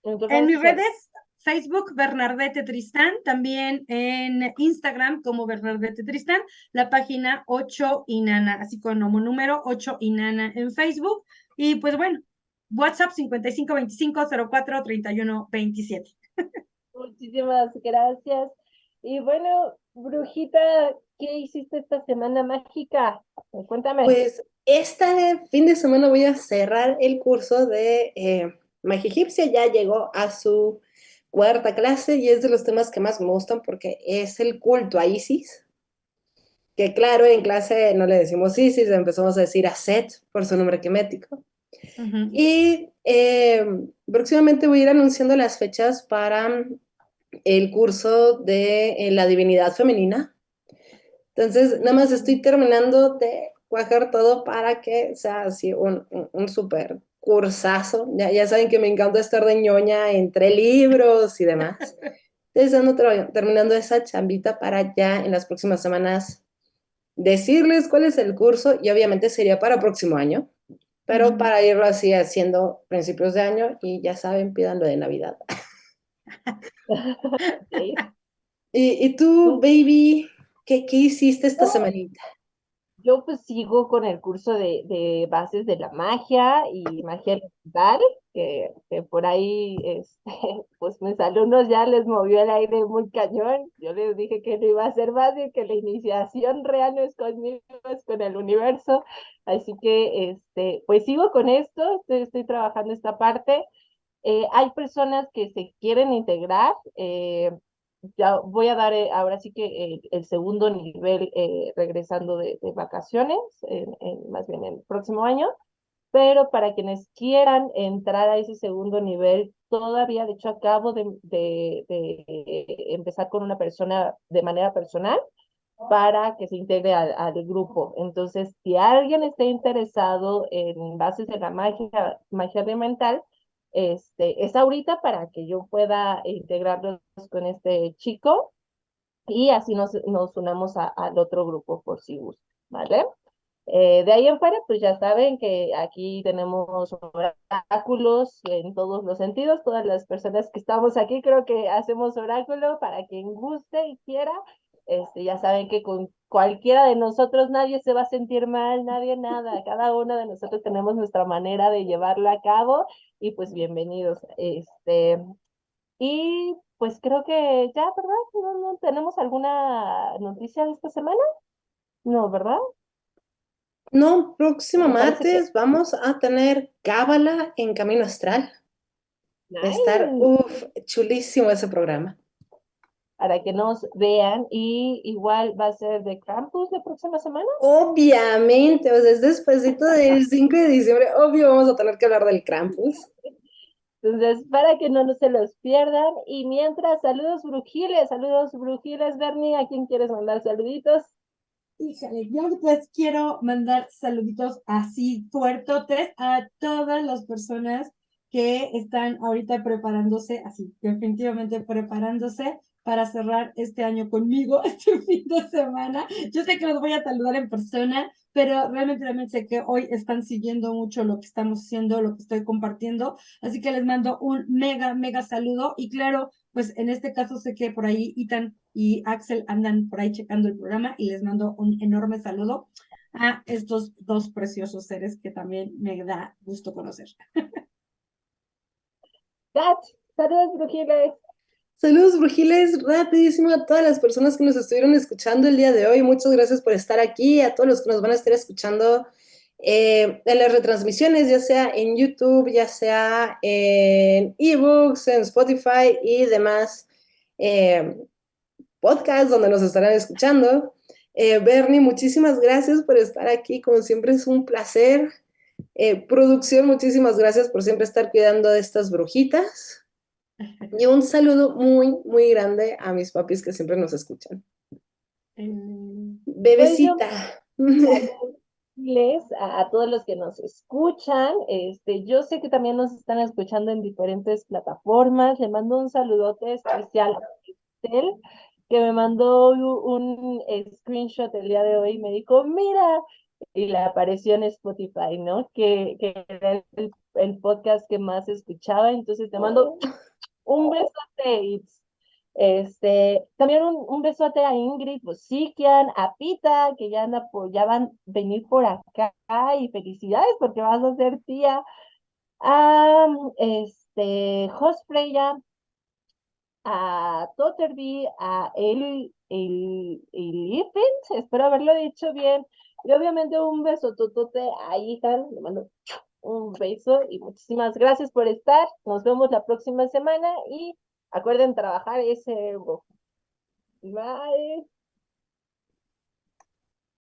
en tus En redes mis sociales? redes, Facebook Bernardete Tristán, también en Instagram como Bernardete Tristán, la página 8 Inana, así como número 8 Inana en Facebook. Y pues bueno, WhatsApp 5525043127. Muchísimas gracias. Y bueno, Brujita, ¿qué hiciste esta semana mágica? Cuéntame. pues este fin de semana voy a cerrar el curso de magia egipcia. Ya llegó a su cuarta clase y es de los temas que más me gustan porque es el culto a Isis, que claro, en clase no le decimos Isis, le empezamos a decir a Set por su nombre quemético. Ujú. Y próximamente voy a ir anunciando las fechas para el curso de la divinidad femenina. Entonces, nada más estoy terminando de cuajar todo para que sea así un súper cursazo. Ya saben que me encanta estar de ñoña entre libros y demás. Entonces, ando terminando esa chambita para ya en las próximas semanas decirles cuál es el curso y obviamente sería para próximo año, pero Ujú. para irlo así haciendo principios de año y ya saben, pidan lo de Navidad. Ok. ¿Y tú, baby, qué hiciste esta No, semanita? yo pues sigo con el curso de bases de la magia y magia elemental, que por ahí, pues mis alumnos ya les movió el aire muy cañón. Yo les dije que no iba a ser fácil, que la iniciación real no es conmigo, es con el universo. Así que, pues sigo con esto, estoy trabajando esta parte. Hay personas que se quieren integrar. Ya voy a dar ahora sí que el segundo nivel regresando de vacaciones, más bien el próximo año, pero para quienes quieran entrar a ese segundo nivel, todavía, de hecho, acabo de empezar con una persona de manera personal para que se integre al grupo. Entonces, si alguien está interesado en bases de la magia elemental, es ahorita para que yo pueda integrarlos con este chico y así nos unamos al otro grupo por si gusta, ¿vale? De ahí en fuera, pues ya saben que aquí tenemos oráculos en todos los sentidos. Todas las personas que estamos aquí creo que hacemos oráculo para quien guste y quiera. Ya saben que con cualquiera de nosotros nadie se va a sentir mal, nadie nada. Cada uno de nosotros tenemos nuestra manera de llevarlo a cabo y pues bienvenidos. Y pues creo que ya, ¿verdad? ¿No tenemos alguna noticia de esta semana? No, ¿verdad? No, próximo Me parece que martes vamos a tener Cábala en Camino Astral. Va a estar, nice, chulísimo ese programa. para que nos vean y igual va a ser de campus la próxima semana. Obviamente, o sea, es despuesito del 5 de diciembre, obvio vamos a tener que hablar del Krampus. Entonces, para que no se los pierdan. Y mientras, saludos brujiles, Bernie, ¿a quién quieres mandar saluditos? Híjole, yo les quiero mandar saluditos así fuertotes a todas las personas que están ahorita preparándose, así, definitivamente preparándose para cerrar este año conmigo, este fin de semana. Yo sé que los voy a saludar en persona, pero realmente sé que hoy están siguiendo mucho lo que estamos haciendo, lo que estoy compartiendo, así que les mando un mega saludo y claro, pues en este caso sé que por ahí Ethan y Axel andan por ahí checando el programa y les mando un enorme saludo a estos dos preciosos seres que también me da gusto conocer. Kat, saludos, Brujiles. Saludos, Brujiles, rapidísimo a todas las personas que nos estuvieron escuchando el día de hoy. Muchas gracias por estar aquí, a todos los que nos van a estar escuchando en las retransmisiones, ya sea en YouTube, ya sea en eBooks, en Spotify y demás podcasts donde nos estarán escuchando. Bernie, muchísimas gracias por estar aquí, como siempre es un placer. Producción, muchísimas gracias por siempre estar cuidando de estas brujitas. Y un saludo muy grande a mis papis que siempre nos escuchan. Pues yo Bebecita. saludarles a todos los que nos escuchan. Yo sé que también nos están escuchando en diferentes plataformas. Le mando un saludote especial a Estel, que me mandó un screenshot el día de hoy y me dijo, mira, y le apareció en Spotify, ¿no? Que era el podcast que más escuchaba. Entonces te mando un besote, Itz. También un besote a Ingrid Bosikian, a Pita, que ya van a venir por acá, y felicidades porque vas a ser tía. A Jos Freya, a Totterby, a el espero haberlo dicho bien. Y obviamente un beso totote a Ethan, le mando un beso y muchísimas gracias por estar. Nos vemos la próxima semana y acuerden trabajar ese. Bye.